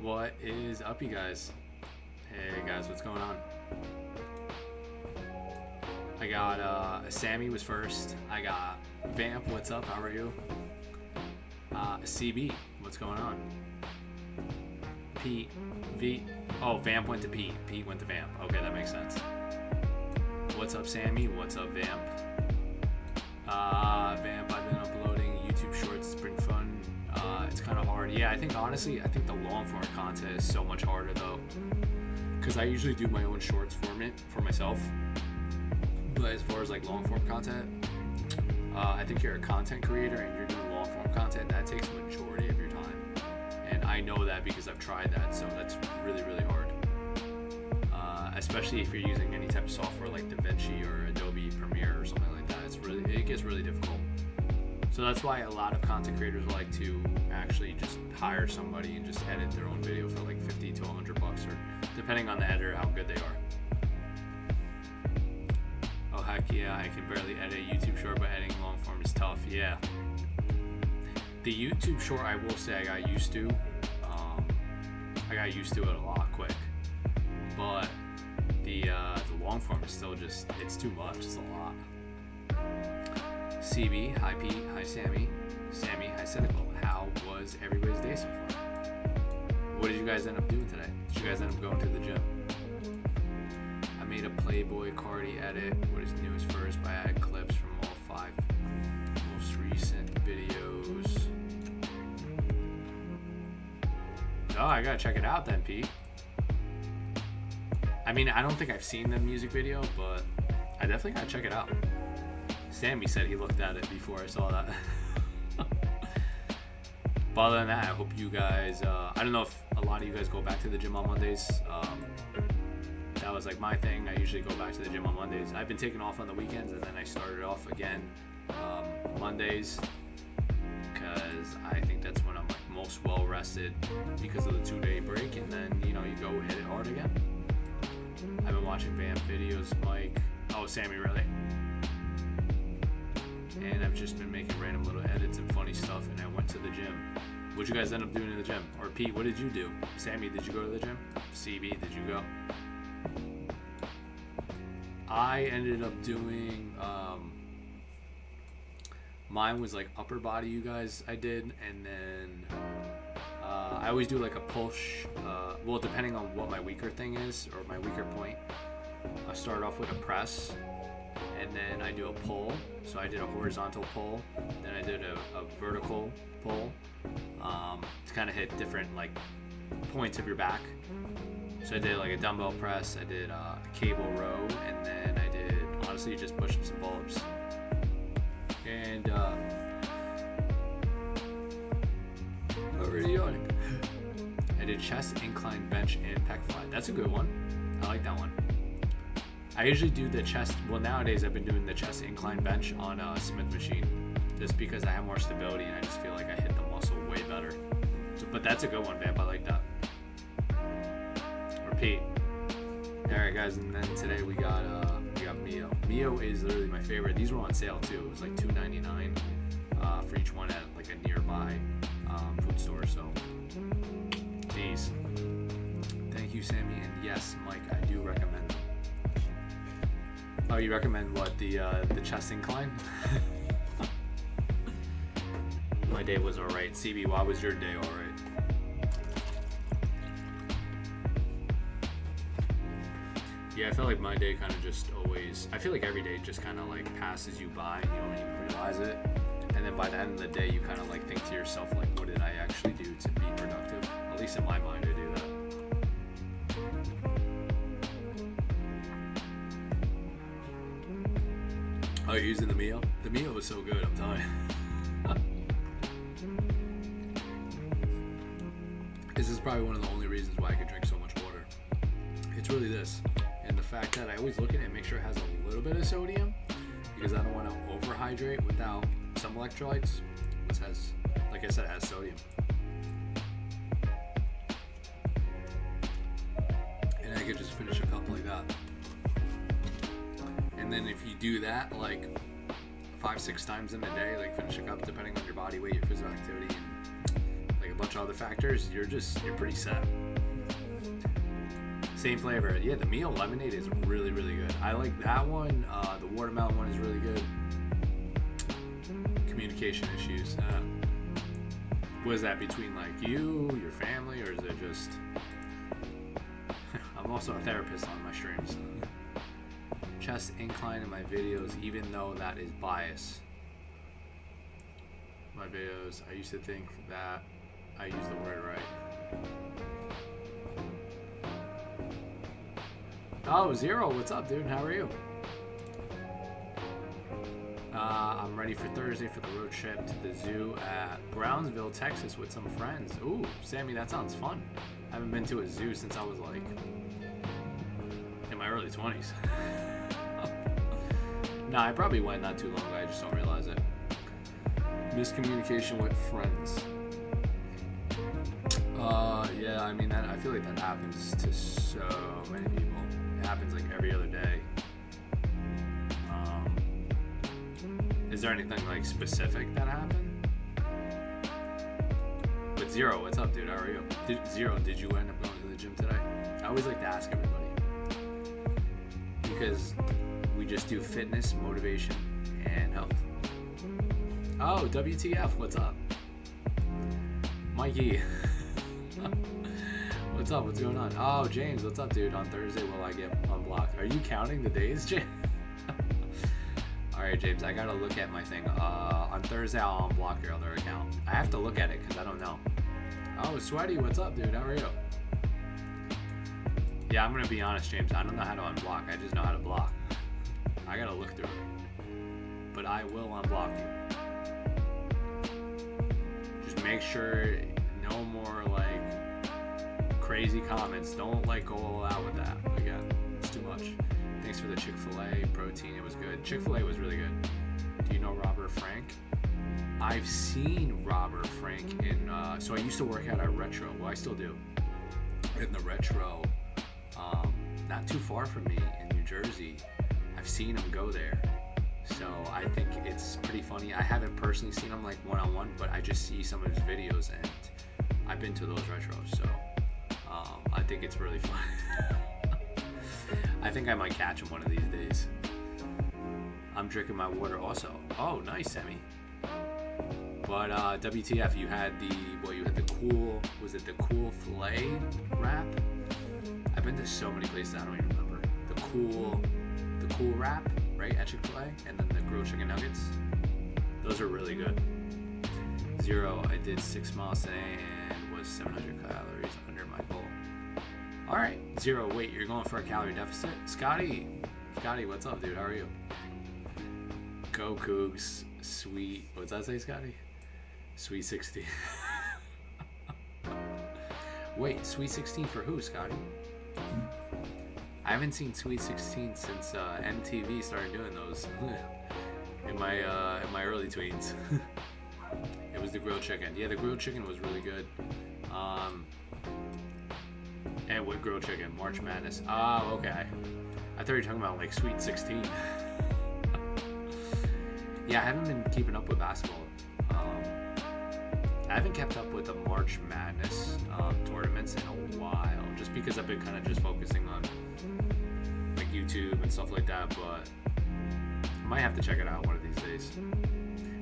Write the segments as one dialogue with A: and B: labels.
A: What is up, you guys? Hey guys, what's going on? I got Sammy was first. I got Vamp, what's up? How are you? CB, what's going on? Pete, V. Oh, Vamp went to Pete. Pete went to Vamp. Okay, that makes sense. What's up, Sammy? What's up, Vamp? Vamp, I've been uploading YouTube shorts. It's pretty fun. It's kind of hard. Yeah, I think honestly, the long form content is so much harder though, because I usually do my own shorts format for myself. But as far as like long form content, I think you're a content creator and you're doing long form content. That takes the majority of your time, and I know that because I've tried that. So that's really, really hard. Especially if you're using any type of software like DaVinci or Adobe Premiere or something like that. It gets really difficult. So that's why a lot of content creators like to actually just hire somebody and just edit their own video for like $50 to $100, or depending on the editor, how good they are. Oh heck yeah, I can barely edit a YouTube short, but editing long form is tough. Yeah. The YouTube short, I will say, I got used to. I got used to it a lot quick, but the long form is still just, it's too much. It's a lot. CB, hi Pete, hi Sammy. Sammy, hi Cynical. How was everybody's day so far? What did you guys end up doing today? Did you guys end up going to the gym? I made a Playboy Cardi edit. What is new is first, but I added clips from all 5 most recent videos. Oh, I gotta check it out then, Pete. I mean, I don't think I've seen the music video, but I definitely gotta check it out. Sammy said he looked at it before I saw that. But other than that, I hope you guys, I don't know if a lot of you guys go back to the gym on Mondays. That was like my thing. I usually go back to the gym on Mondays. I've been taking off on the weekends, and then I started off again Mondays, because I think that's when I'm like most well rested because of the 2-day break, and then you go hit it hard again. I've been watching Vamp videos, Mike. Oh, Sammy, really? And I've just been making random little edits and funny stuff, and I went to the gym. What'd you guys end up doing in the gym? Or Pete, what did you do? Sammy, did you go to the gym? CB, did you go? I ended up doing, mine was like upper body, you guys, I did, and then I always do like a push, well, depending on what my weaker thing is, or my weaker point. I start off with a press, and then I do a pull. So I did a horizontal pull, then I did a vertical pull to kind of hit different like points of your back. So I did like a dumbbell press, I did a cable row, and then I did honestly just push-ups and pull-ups. And already yawning. I did chest, incline, bench, and pec fly. That's a good one. I like that one. I usually do the chest, well nowadays I've been doing the chest incline bench on a Smith machine, just because I have more stability and I just feel like I hit the muscle way better. So, but that's a good one, Vamp, I like that. Repeat. Alright guys, and then today we got Mio. Mio is literally my favorite. These were on sale too. It was like $2.99 for each one at like a nearby food store. So these. Thank you, Sammy, and yes, Mike, I do recommend them. Oh, you recommend what, the chest incline? My day was alright. CB, why was your day alright? Yeah, I felt like my day kind of just always, I feel like every day just kind of like passes you by and you don't even realize it. And then by the end of the day, you kind of like think to yourself, like, what did I actually do to be productive? At least in my mind, I do that. Oh, you're using the Mio? The Mio was so good, I'm telling you. This is probably one of the only reasons why I could drink so much water. It's really this. And the fact that I always look at it and make sure it has a little bit of sodium, because I don't want to overhydrate without some electrolytes. This has, like I said, it has sodium. And I could just finish a cup like that. And then if you do that like 5-6 times in a day, like finish a cup depending on your body weight, your physical activity, and like a bunch bunch of other factors, you're pretty set. Same flavor. Yeah, the Mio lemonade is really, really good. I like that one. The watermelon one is really good. Communication issues. Was that between like you, your family, or is it just... I'm also a therapist on my streams. Chest incline in my videos, even though that is bias. My videos, I used to think that I used the word right. Oh, Zero, what's up, dude? How are you? I'm ready for Thursday for the road trip to the zoo at Brownsville, Texas with some friends. Ooh, Sammy, that sounds fun. I haven't been to a zoo since I was like in my early 20s. Nah, I probably went not too long ago. I just don't realize it. Miscommunication with friends. Yeah, I mean, I feel like that happens to so many people. It happens like every other day. Is there anything like specific that happened? But Zero, what's up, dude? How are you? Zero, did you end up going to the gym today? I always like to ask everybody because we just do fitness, motivation, and health. Oh, WTF, what's up? Mikey. What's up? What's going on? Oh, James, what's up, dude? On Thursday, will I get unblocked? Are you counting the days, James? Alright, James, I gotta look at my thing. On Thursday, I'll unblock your other account. I have to look at it because I don't know. Oh, Sweaty, what's up, dude? How are you? Yeah, I'm gonna be honest, James. I don't know how to unblock. I just know how to block. I gotta look through it. But I will unblock you. Just make sure no more, like, crazy comments. Don't, like, go all out with that. Again, it's too much. Thanks for the Chick-fil-A protein. It was good. Chick-fil-A was really good. Do you know Robert Frank? I've seen Robert Frank in... so I used to work out at Retro. Well, I still do. In the Retro, not too far from me in New Jersey. I've seen him go there. So I think it's pretty funny. I haven't personally seen him like one-on-one, but I just see some of his videos, and I've been to those Retros. So I think it's really fun. I think I might catch him one of these days. I'm drinking my water also. Oh, nice, Sammy. But WTF, you had the cool, was it the cool filet wrap? I've been to so many places, I don't even remember. The cool wrap, right, at Chick-fil-A, and then the grilled chicken nuggets. Those are really good. Zero, I did 6 miles today and was 700 calories under my goal. All right, Zero, wait, you're going for a calorie deficit? Scotty, what's up, dude? How are you? Go Cougs, sweet, what's that say, Scotty? Sweet 16. Wait, Sweet 16 for who, Scotty? I haven't seen Sweet 16 since MTV started doing those in my early tweens. It was the grilled chicken. Yeah, the grilled chicken was really good. And with grilled chicken, March Madness. Oh, okay. I thought you were talking about like Sweet 16. Yeah, I haven't been keeping up with basketball. I haven't kept up with the March Madness tournaments in a while, just because I've been kind of just focusing on like YouTube and stuff like that, but I might have to check it out one of these days.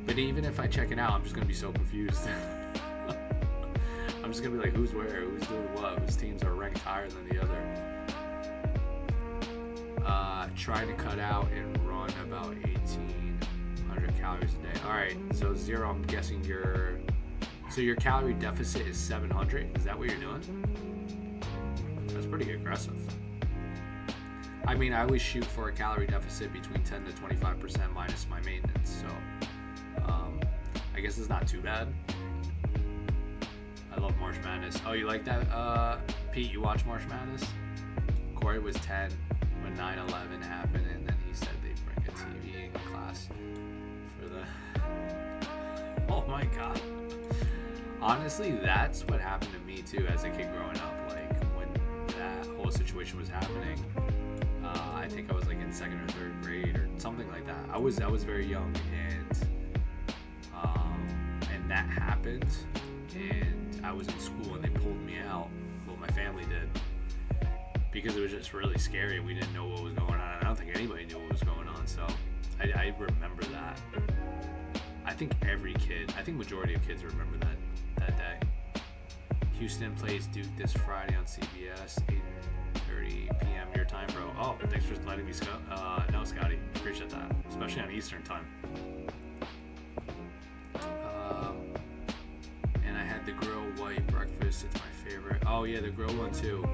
A: But even if I check it out, I'm just going to be so confused. I'm just going to be like, who's where, who's doing what, whose teams are ranked higher than the other. Trying to cut out and run about 1,800 calories a day. Alright, so Zero, I'm guessing your calorie deficit is 700. Is that what you're doing? That's pretty aggressive. I mean, I always shoot for a calorie deficit between 10 to 25% minus my maintenance, so I guess it's not too bad. I love March Madness. Oh, you like that? Pete, you watch March Madness? Corey was 10 when 9/11 happened, and then he said they'd bring a TV in class for the... Oh my god. Honestly, that's what happened to me too as a kid growing up. Like when that whole situation was happening, I think I was like in 2nd or 3rd grade or something like that. I was very young, and that happened, and I was in school and they pulled me out. Well, my family did. Because it was just really scary. We didn't know what was going on. I don't think anybody knew what was going on. So I remember that. I think majority of kids remember that day. Houston plays Duke this Friday on CBS, 8:30 p.m. your time, bro. Oh, thanks for letting me know, Scotty. Appreciate that, especially on Eastern time. And I had the grill white breakfast. It's my favorite. Oh yeah, the grill one too.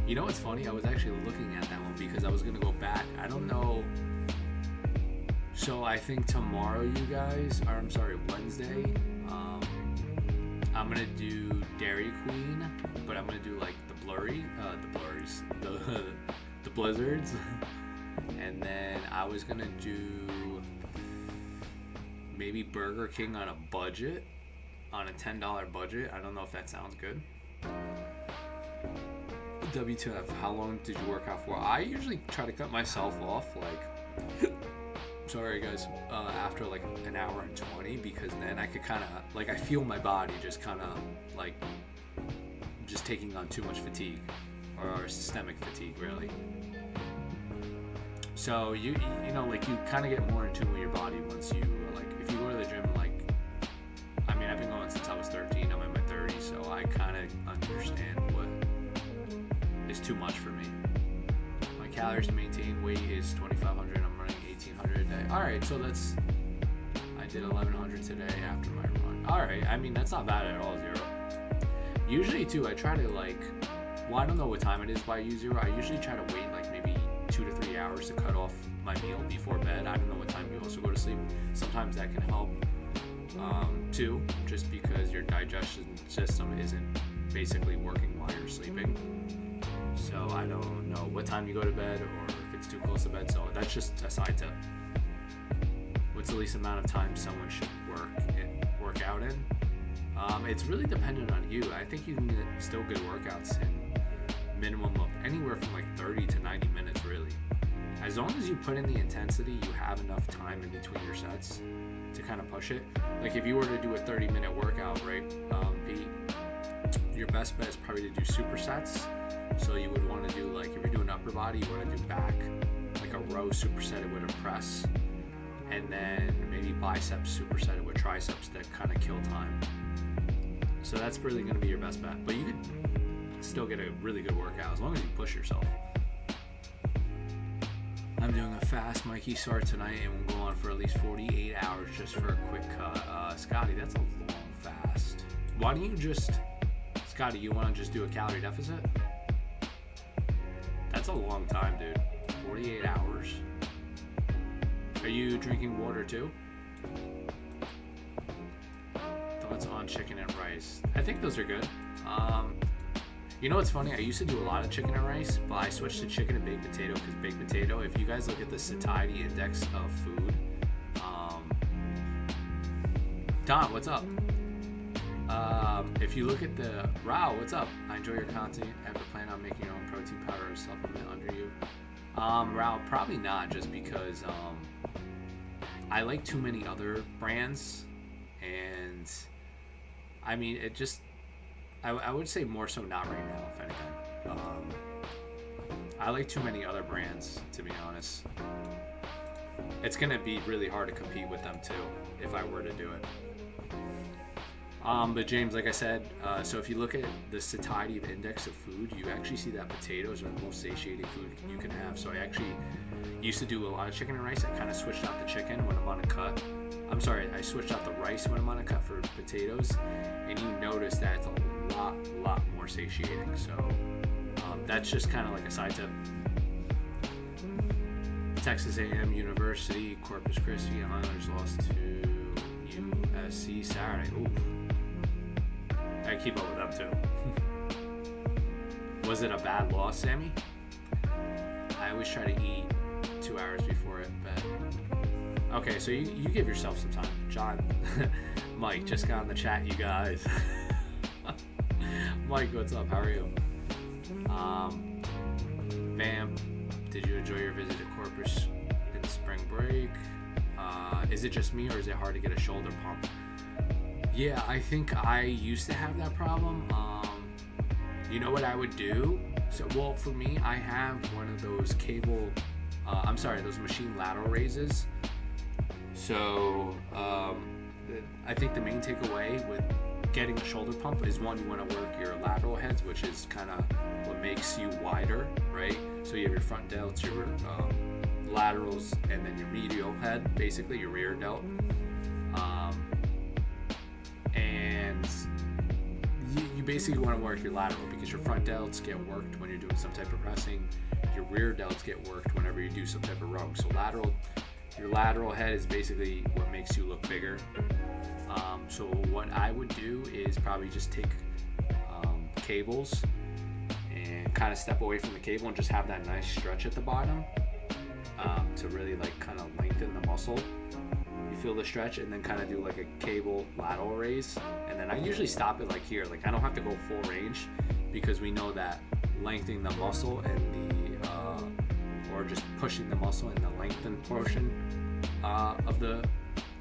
A: You know what's funny? I was actually looking at that one because I was gonna go back. I don't know. So I think tomorrow, Wednesday, I'm gonna do Dairy Queen, but I'm gonna do like the blizzards, and then I was gonna do maybe Burger King on a budget, on a $10 budget. I don't know if that sounds good. W2F, how long did you work out for? I usually try to cut myself off like. Sorry guys, after like an hour and 20, because then I could kind of, like, I feel my body just kind of like just taking on too much fatigue, or systemic fatigue really. So you know, like, you kind of get more in tune with your body once you, like, if you go to the gym, like, I mean, I've been going since I was 13, I'm in my 30s, so I kind of understand what is too much for me. My calories to maintain weight is 2,500, I'm running 1,800 a day. Alright, so I did 1,100 today after my run. Alright, I mean, that's not bad at all, zero. Usually, too, I try to, like, well, I don't know what time it is, but I use zero. I usually try to wait, like, maybe 2 to 3 hours to cut off my meal before bed. I don't know what time you also go to sleep. Sometimes that can help, too, just because your digestion system isn't basically working while you're sleeping. So I don't know what time you go to bed, or if it's too close to bed, so that's just a side tip. What's the least amount of time someone should work out in? It's really dependent on you. I think you can get still good workouts in minimum of anywhere from like 30 to 90 minutes, really. As long as you put in the intensity, you have enough time in between your sets to kind of push it. Like if you were to do a 30-minute workout, right, Pete, your best bet is probably to do supersets. So you would want to do, like, if you're doing upper body, you want to do back, like a row supersetted with a press, and then maybe biceps supersetted with triceps that kind of kill time. So that's really going to be your best bet. But you could still get a really good workout as long as you push yourself. I'm doing a fast Mikey start tonight, and we'll go on for at least 48 hours just for a quick cut. Scotty, that's a long fast. Why don't you just, Scotty, you want to just do a calorie deficit? That's a long time, dude. 48 hours. Are you drinking water too? Thoughts on chicken and rice? I think those are good. You know what's funny? I used to do a lot of chicken and rice, but I switched to chicken and baked potato because baked potato, if you guys look at the satiety index of food, Don, what's up? If you look at the Rao, what's up? I enjoy your content. Ever plan on making your own protein powder or supplement under you? Rao, probably not, just because I like too many other brands, and I mean, it just, I would say more so not right now, if anything. I like too many other brands, to be honest. It's gonna be really hard to compete with them too, if I were to do it. But James, like I said, so if you look at the satiety of index of food, you actually see that potatoes are the most satiating food you can have. So I actually used to do a lot of chicken and rice. I kind of switched out the chicken when I'm on a cut. I switched out the rice when I'm on a cut for potatoes, and you notice that it's a lot more satiating. So that's just kind of like a side tip. Texas A&M University, Corpus Christi, Islanders lost to USC Saturday. Ooh. I keep up with them too. Was it a bad loss, Sammy? I always try to eat 2 hours before bed. Okay, so you give yourself some time. John, Mike just got in the chat, you guys. Mike, what's up? How are you? Bam. Did you enjoy your visit to Corpus in spring break? Is it just me, or is it hard to get a shoulder pump? Yeah, I think I used to have that problem. You know what I would do? So, well, for me, I have one of those those machine lateral raises. So, I think the main takeaway with getting a shoulder pump is, one, you want to work your lateral heads, which is kind of what makes you wider, right? So you have your front delts, your laterals, and then your medial head, basically your rear delt. And you basically want to work your lateral because your front delts get worked when you're doing some type of pressing. Your rear delts get worked whenever you do some type of row. So your lateral head is basically what makes you look bigger. So what I would do is probably just take cables and kind of step away from the cable and just have that nice stretch at the bottom to really like kind of lengthen the muscle. You feel the stretch, and then kind of do like a cable lateral raise, and then I usually stop it like here. Like I don't have to go full range because we know that lengthening the muscle and or just pushing the muscle in the lengthened portion of the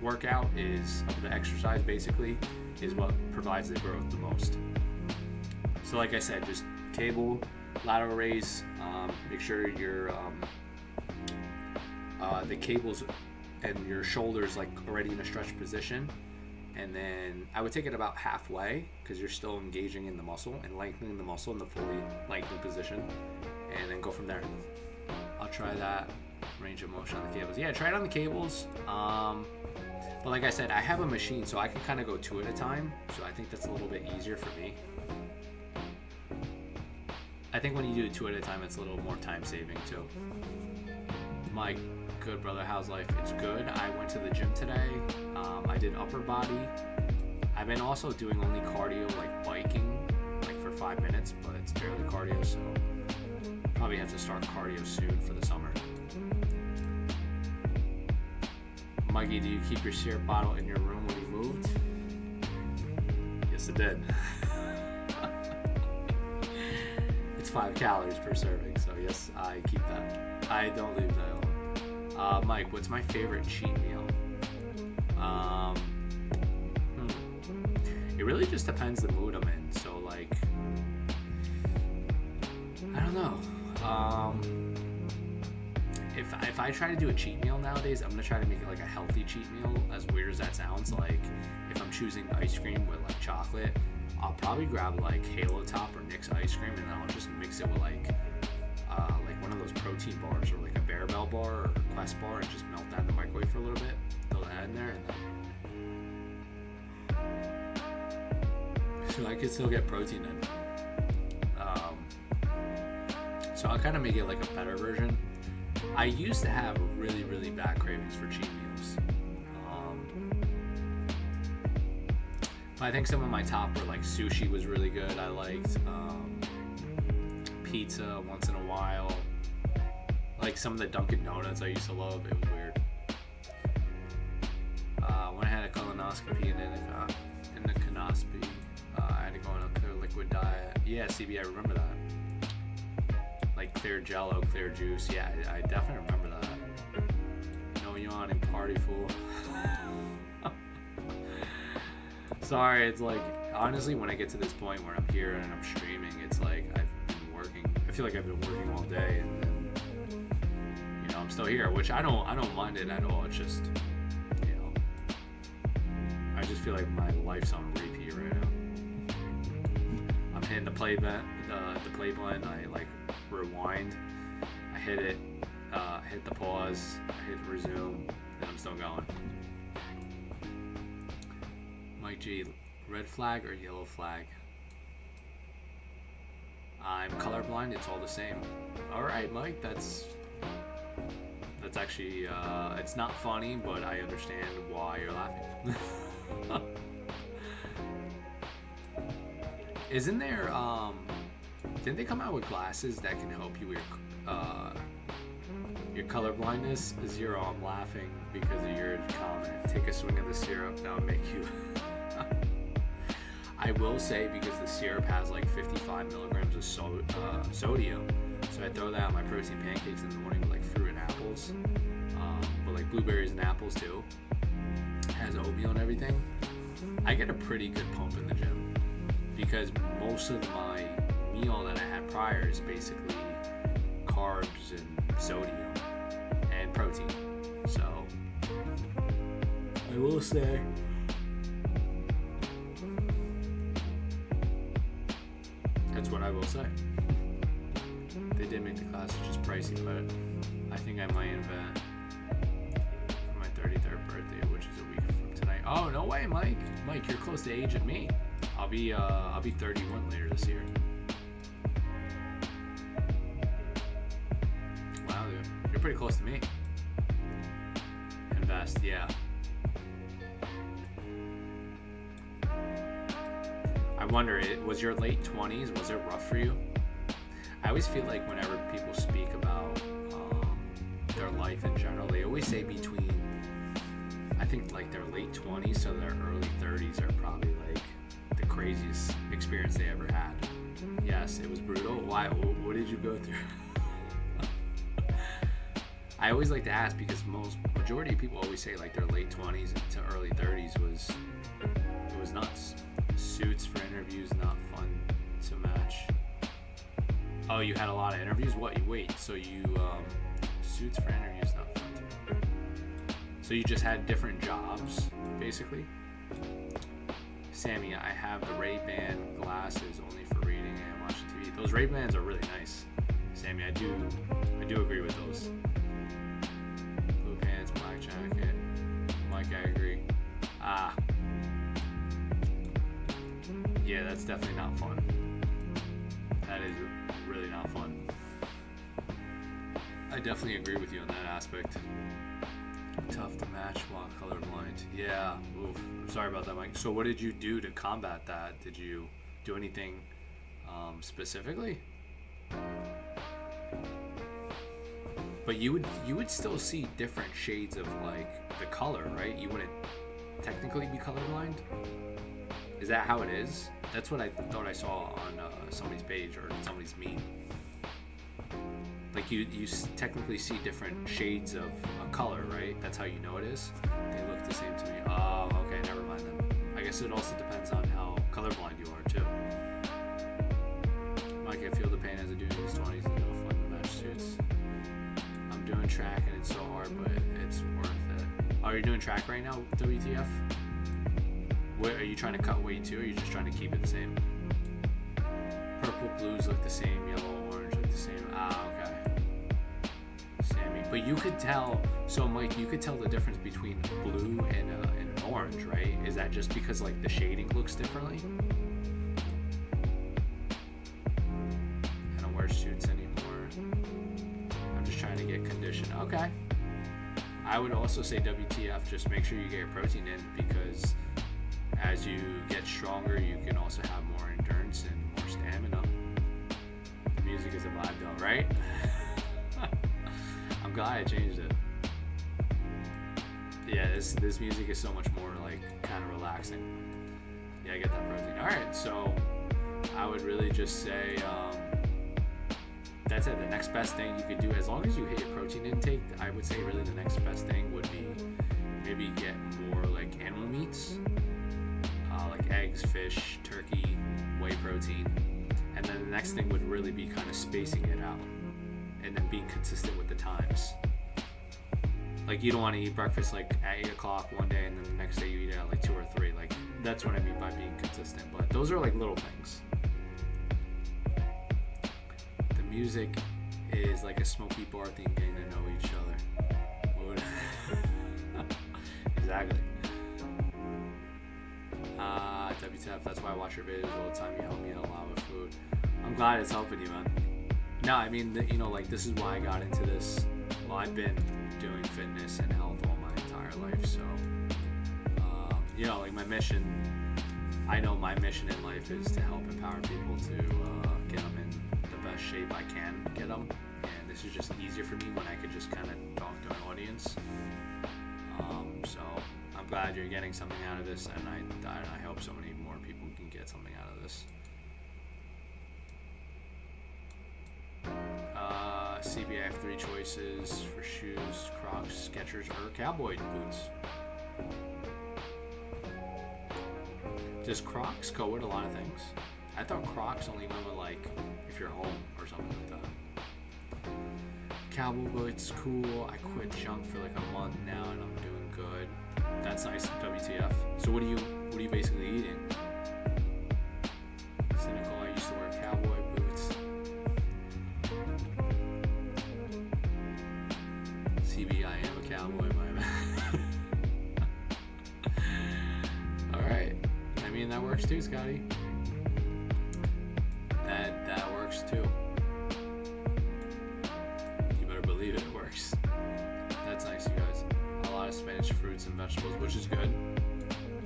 A: workout of the exercise basically is what provides the growth the most. So like I said, just cable lateral raise. Make sure your the cables and your shoulders like already in a stretch position, and then I would take it about halfway because you're still engaging in the muscle and lengthening the muscle in the fully lengthened position, and then go from there. I'll try that range of motion on the cables. Yeah, try it on the cables. But like I said, I have a machine, so I can kind of go two at a time, so I think that's a little bit easier for me. I think when you do it two at a time, it's a little more time saving too. My good brother, how's life? It's good. I went to the gym today. I did upper body. I've been also doing only cardio, like biking, like for 5 minutes, but it's barely cardio, so probably have to start cardio soon for the summer. Mikey, do you keep your syrup bottle in your room when you moved? Yes, it did. It's 5 calories per serving, so yes, I keep that. I don't leave that alone. Mike, what's my favorite cheat meal? It really just depends the mood I'm in. So like, I don't know. If I try to do a cheat meal nowadays, I'm gonna try to make it like a healthy cheat meal. As weird as that sounds, like if I'm choosing ice cream with like chocolate, I'll probably grab like Halo Top or Nick's ice cream, and then I'll just mix it with like one of those protein bars or like a Bear Bell bar or a Quest bar, and just melt that in the microwave for a little bit. Throw that in there, and then so I can still get protein in. So I'll kind of make it like a better version. I used to have really, really bad cravings for cheat meals. But I think some of my top were like sushi was really good. I liked pizza once in a while. Like some of the Dunkin' Donuts I used to love. It was weird. When I had a colonoscopy and the colonoscopy, I had to go on a clear liquid diet. Yeah, CB, I remember that. Like clear jello, clear juice. Yeah, I definitely remember that. No yawning, party fool. Sorry, it's like, honestly, when I get to this point where I'm here and I'm streaming, it's like I've been working. I feel like I've been working all day, and then, you know, I'm still here, which I don't mind it at all. It's just, you know, I just feel like my life's on repeat right now. I'm hitting the play button, I like rewind, I hit it, hit the pause, I hit resume, and I'm still going. Mike G, red flag or yellow flag? I'm colorblind, it's all the same. Alright, Mike, that's actually, it's not funny, but I understand why you're laughing. Isn't there, didn't they come out with glasses that can help you with your color blindness? Zero, I'm laughing because of your comment. Take a swing of the syrup, that'll make you... I will say, because the syrup has like 55 milligrams of sodium, so I throw that on my protein pancakes in the morning with like fruit and apples, but like blueberries and apples too. It has oatmeal and everything. I get a pretty good pump in the gym because most of my meal that I had prior is basically carbs and sodium and protein. So I will say that's what I will say. They did make the classes just pricey, but I think I might invest for my 33rd birthday, which is a week from tonight. Oh, no way, Mike. Mike, you're close to age of me. I'll be 31 later this year. Wow, dude. You're pretty close to me. Invest, yeah. I wonder, was your late 20s, was it rough for you? I always feel like whenever people speak about their life in general, they always say between, I think like their late 20s to their early 30s are probably like the craziest experience they ever had. Yes, it was brutal. Why? What did you go through? I always like to ask because majority of people always say like their late 20s to early 30s was nuts. Suits for interviews, not fun to match. Oh, you had a lot of interviews? Wait, so you, suits for interviews, not fun to match. So you just had different jobs, basically? Sammy, I have the Ray-Ban glasses only for reading and watching TV. Those Ray-Bans are really nice. Sammy, I do agree with those. Blue pants, black jacket. Mike, I agree. Yeah, that's definitely not fun. That is really not fun. I definitely agree with you on that aspect. Tough to match while colorblind. Yeah, oof. I'm sorry about that, Mike. So what did you do to combat that? Did you do anything specifically? But you would still see different shades of like the color, right? You wouldn't technically be colorblind? Is that how it is? That's what I thought I saw on somebody's page or somebody's meme. Like you technically see different shades of a color, right? That's how you know it is. They look the same to me. Oh, okay, never mind then. I guess it also depends on how colorblind you are too. Mike, I feel the pain as a dude in his 20s and no fun to match suits. I'm doing track and it's so hard, but it's worth it. Oh, you're doing track right now, WTF? What, are you trying to cut weight too, or are you just trying to keep it the same? Purple, blues look the same, yellow, orange look the same. Okay. Sammy, but you could tell, so Mike, you could tell the difference between blue and an orange, right? Is that just because like the shading looks differently? I don't wear suits anymore. I'm just trying to get conditioned. Okay. I would also say WTF, just make sure you get your protein in because as you get stronger, you can also have more endurance and more stamina. The music is a vibe though, right? I'm glad I changed it. Yeah, this music is so much more like kind of relaxing. Yeah, I get that protein. Alright, so I would really just say that's it. The next best thing you could do, as long as you hit your protein intake, I would say really the next best thing would be maybe get more like animal meats. Like eggs, fish, turkey, whey protein. And then the next thing would really be kind of spacing it out and then being consistent with the times. Like you don't want to eat breakfast like at 8 o'clock one day and then the next day you eat it at like 2 or 3. Like that's what I mean by being consistent. But those are like little things. The music is like a smoky bar theme, getting to know each other. Exactly. WTF, that's why I watch your videos all the time. You help me out a lot with food. I'm glad it's helping you, man. No, I mean, like this is why I got into this. Well, I've been doing fitness and health all my entire life, so like my mission. I know my mission in life is to help empower people to get them in the best shape I can get them, and this is just easier for me when I could just kind of talk to an audience. So I'm glad you're getting something out of this, and I hope so many more people can get something out of this. CB, I have 3 choices for shoes: Crocs, Skechers, or cowboy boots. Does Crocs go with a lot of things? I thought Crocs only went with like if you're home or something like that. Cowboy boots, cool. I quit junk for like a month now and I'm doing good. That's nice. WTF. So what are you basically eating? Cynical. I used to wear cowboy boots. CB, I am a cowboy, my man. All right. I mean that works too, Scotty. That works too. You better believe it works. That's nice, you guys. A lot of spinach, fruits, and vegetables, which is good.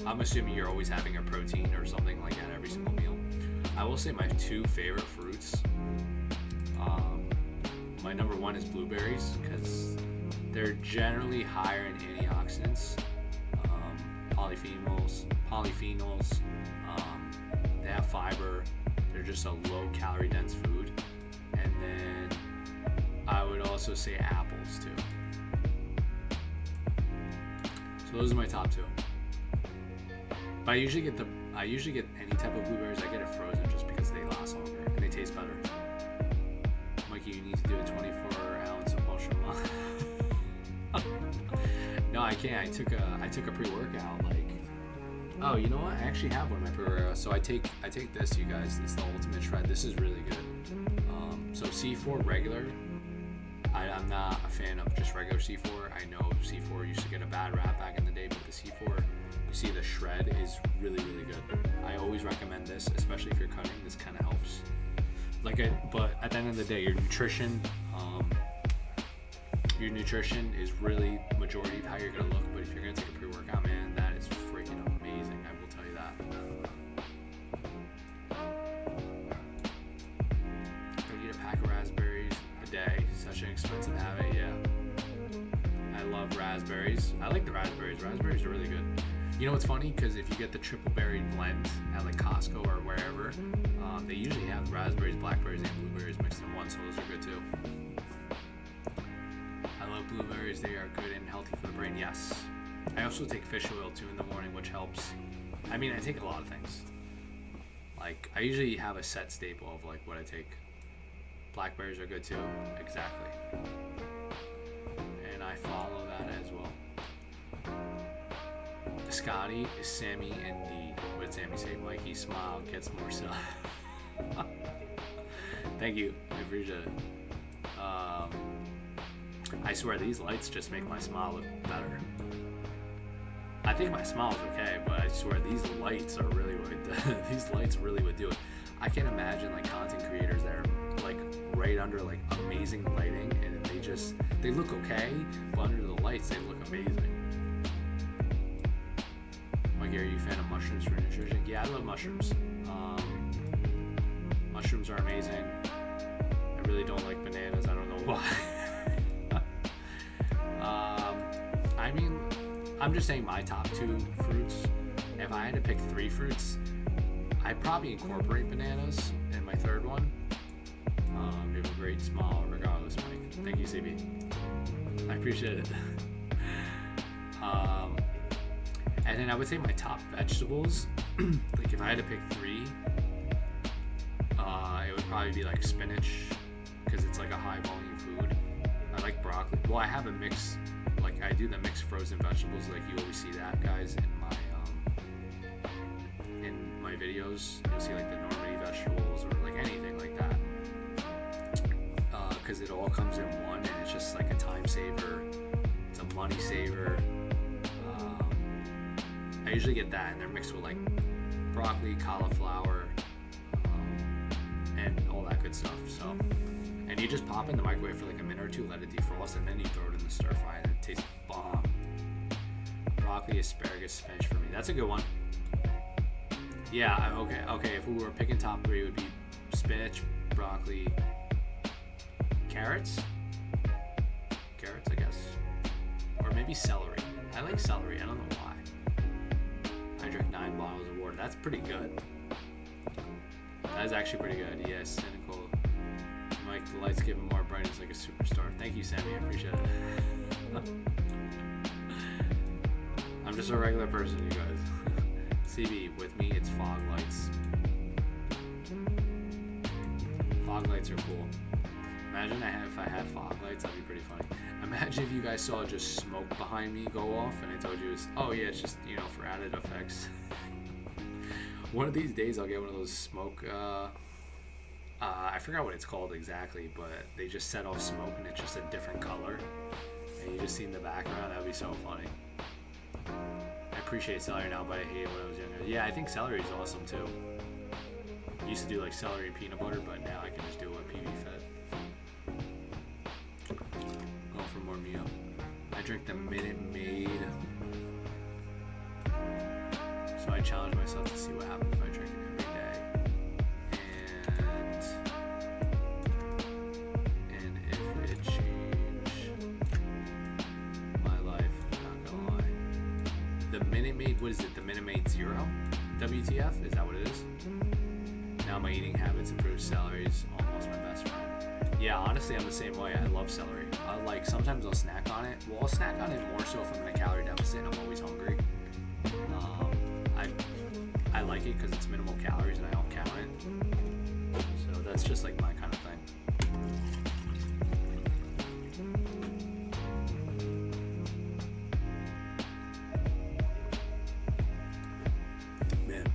A: I'm assuming you're always having a protein or something like that every single meal. I will say my two favorite fruits. My number one is blueberries because they're generally higher in antioxidants, polyphenols. They have fiber. They're just a low calorie dense food. And then I would also say apples too. So those are my top two. But I usually get any type of blueberries. I get it frozen just because they last longer and they taste better. Mikey, you need to do a 24-ounce mushroom. No, I can't. I took a pre-workout. Like, oh, you know what? I actually have one of my pre-workouts. So I take this, you guys. It's the ultimate shred. This is really good. So C4 regular. I'm not a fan of just regular C4. I know C4 used to get a bad rap back in the day, but the C4, you see the shred is really, really good. I always recommend this, especially if you're cutting. This kind of helps. But at the end of the day, your nutrition is really majority of how you're gonna look. But if you're gonna take a pre-workout, man, that is freaking amazing. I will tell you that. I eat a pack of raspberries a day. Such an expensive habit. Yeah. I love raspberries. I like the raspberries. Raspberries are really good. You know what's funny? Because if you get the triple berry blend at like Costco or wherever, they usually have raspberries, blackberries, and blueberries mixed in one, so those are good too. I love blueberries. They are good and healthy for the brain. Yes. I also take fish oil too in the morning, which helps. I mean, I take a lot of things. Like, I usually have a set staple of like what I take. Blackberries are good too. Exactly. And I follow that as well. Scotty, Sammy, indeed. What did Sammy say? Mikey, smile, gets more so. Thank you. I appreciate it. I swear these lights just make my smile look better. I think my smile's okay, but I swear these lights are really what these lights really would do it. I can't imagine like content creators that are like right under like amazing lighting and they look okay, but under the lights they look amazing. Mikey, are you a fan of mushrooms for nutrition? Yeah, I love mushrooms. Mushrooms are amazing. I really don't like bananas. I don't know why. I mean, I'm just saying my top two fruits. If I had to pick three fruits, I'd probably incorporate bananas in my third one. You have a great smile regardless, Mike. Thank you, CB. I appreciate it. And then I would say my top vegetables, like if I had to pick three, it would probably be like spinach, because it's like a high volume food. I like broccoli. Well, I have a mix, like I do the mixed frozen vegetables, like you always see that, guys, in my videos. You'll see like the Normandy vegetables or like anything like that, because it all comes in one and it's just like a time saver. It's a money saver. I usually get that, and they're mixed with like broccoli, cauliflower, and all that good stuff. So, and you just pop in the microwave for like a minute or two, let it defrost, and then you throw it in the stir fry, and it tastes bomb. Broccoli, asparagus, spinach for me. That's a good one. Yeah. Okay. If we were picking top three, it would be spinach, broccoli, carrots, I guess, or maybe celery. I like celery. I don't know why. I drank 9 bottles of water. That's pretty good. That is actually pretty good. Yes, cynical. Mike, the lights give him more brightness like a superstar. Thank you, Sammy. I appreciate it. I'm just a regular person, you guys. CB, with me, it's fog lights. Fog lights are cool. Imagine if I had fog lights, that'd be pretty funny. Imagine if you guys saw just smoke behind me go off and I told you, oh yeah, it's just, for added effects. One of these days I'll get one of those smoke, I forgot what it's called exactly, but they just set off smoke and it's just a different color. And you just see in the background, that would be so funny. I appreciate celery now, but I hate it when I was younger. Yeah, I think celery is awesome too. I used to do like celery and peanut butter, but now I can just do what PB fed. Going for more Mio. I drink the Minute Maid. So I challenge myself to see what happens if I drink it every day. And if it changed my life, not gonna lie. The Minute Maid, what is it? The Minute Maid Zero? WTF? Is that what it is? Now my eating habits improve. Celery is almost my best friend. Yeah, honestly, I'm the same way. I love celery. Sometimes I'll snack on it. Well, I'll snack on it more so if I'm in a calorie deficit and I'm always hungry. I like it because it's minimal calories and I don't count it. So that's just like my kind of thing. Man.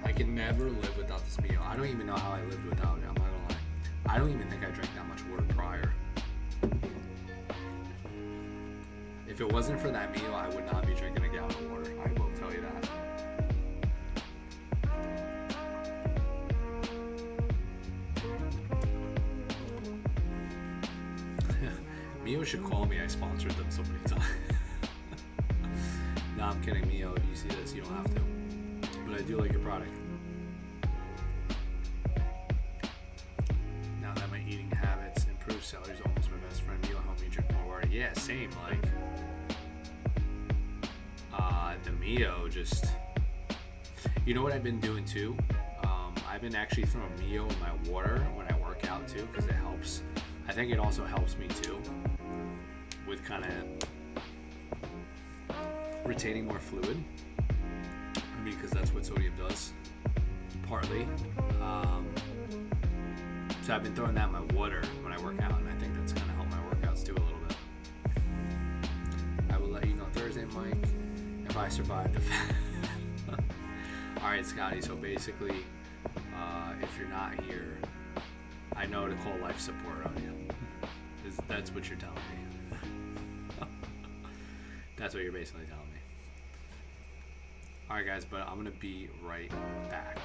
A: I can never live without this meal. I don't even know how I lived without it. I'm not gonna lie. I don't even think I drank that much water prior. If it wasn't for that meal, I would not be drinking a gallon of water. I will tell you that. Mio should call me. I sponsored them so many times. No, I'm kidding, Mio. If you see this, you don't have to. But I do like your product. Now that my eating habits improve, celery's almost my best friend. Mio helped me drink more water. Yeah, same. The Mio just, you know what I've been doing too? I've been actually throwing Mio in my water when I work out too, because it helps. I think it also helps me too with kind of retaining more fluid. I mean, because that's what sodium does, partly. So I've been throwing that in my water when I work out, and I think that's going to help my workouts too a little bit. I will let you know Thursday, Mike, if I survive the Alright, Scotty, so basically, if you're not here, I know to call life support on you. That's what you're telling me. That's what you're basically telling me. Alright guys, but I'm going to be right back.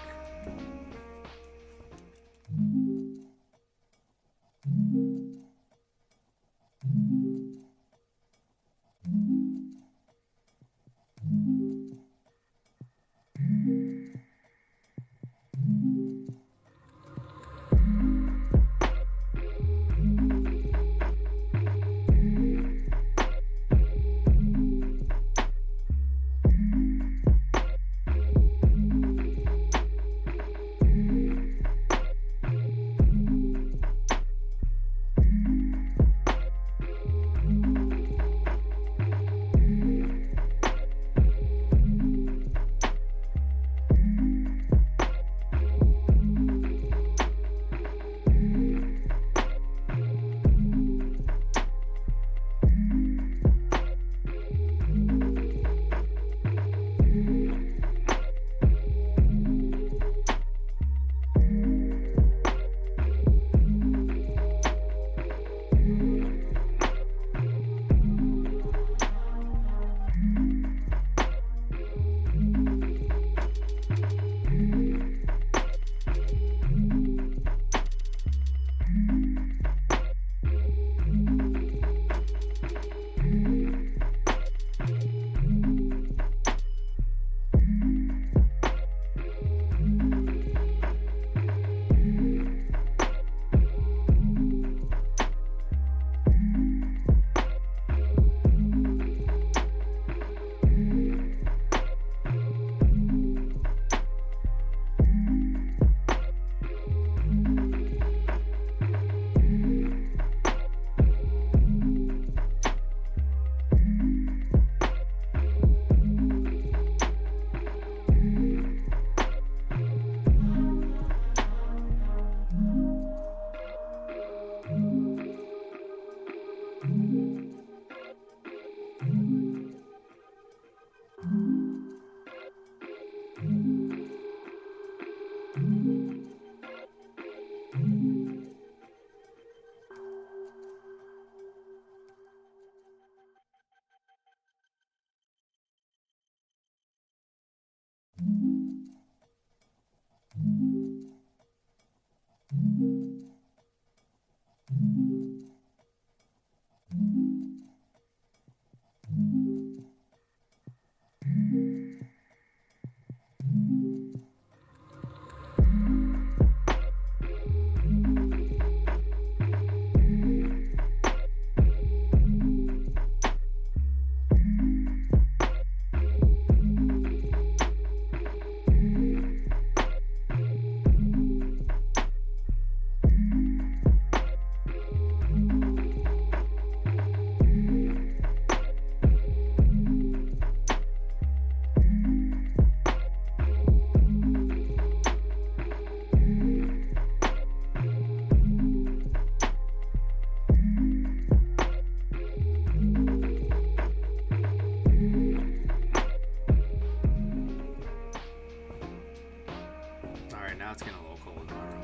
A: Now it's getting a little cold in my room.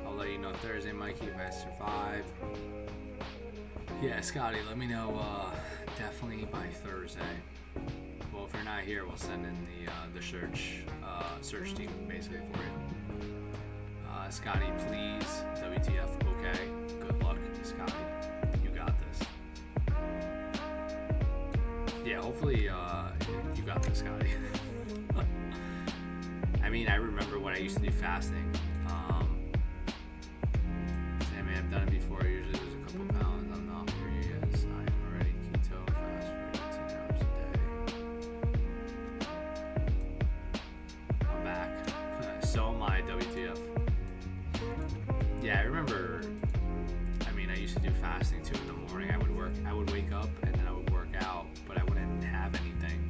A: I'll let you know Thursday, Mikey, if I survive. Yeah, Scotty, let me know definitely by Thursday. Well, if you're not here, we'll send in the search team basically for you. Scotty, please, WTF, okay. Good luck, Scotty. You got this. Yeah, hopefully you got this, Scotty. I mean, I remember when I used to do fasting. I mean, I've done it before. I usually lose a couple pounds. I'm not where you guys. I am already keto fast for 18 hours a day. I'm back. So am I, WTF. Yeah, I remember. I mean, I used to do fasting too in the morning. I would wake up and then I would work out, but I wouldn't have anything.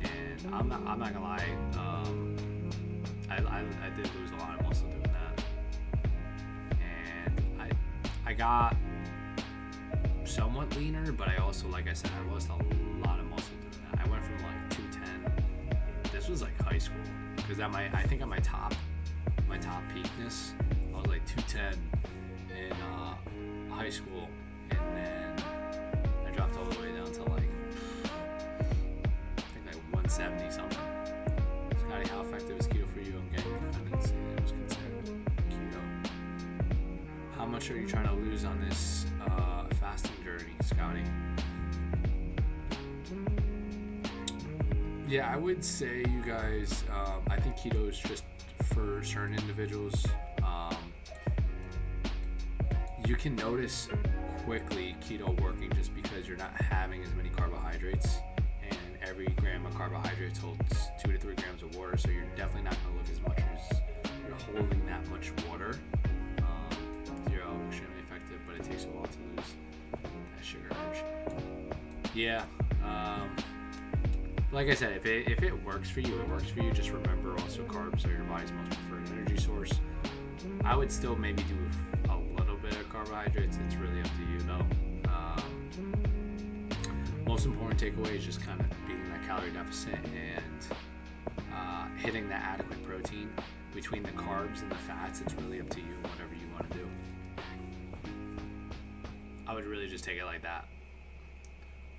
A: And I'm not gonna lie. I did lose a lot of muscle doing that, and I got somewhat leaner, but I also, like I said, I lost a lot of muscle doing that. I went from like 210. This was like high school, because I think at my top peakness, I was like 210 in high school, and then I dropped all the way down to like I think like 170 something. Scotty, how effective is keto for you? I'm getting independence and it was considered keto. How much are you trying to lose on this fasting journey, Scotty? Yeah, I would say, you guys, I think keto is just for certain individuals. You can notice quickly keto working just because you're not having as many carbohydrates. Every gram of carbohydrates holds 2 to 3 grams of water, so you're definitely not going to look as much as you're holding that much water. Zero, extremely effective, but it takes a while to lose that sugar urge. Yeah, like I said, if it works for you, it works for you. Just remember also carbs are your body's most preferred energy source. I would still maybe do a little bit of carbohydrates. It's really up to you though. Most important takeaway is just kind of beating that calorie deficit and hitting that adequate protein between the carbs and the fats. It's really up to you, whatever you want to do. I would really just take it like that.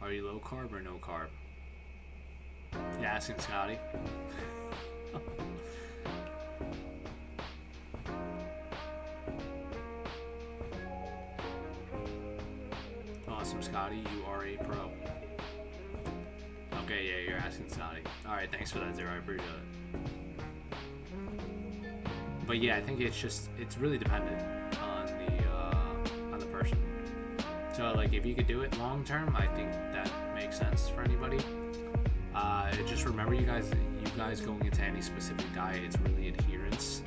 A: Are you low carb or no carb? You asking Scotty? Awesome, Scotty. You are a pro. Okay, yeah, you're asking Scotty. Alright, thanks for that, Zero. I appreciate it. But yeah, I think it's really dependent on the person. So like, if you could do it long term, I think that makes sense for anybody. Just remember, you guys going into any specific diet, it's really adherence,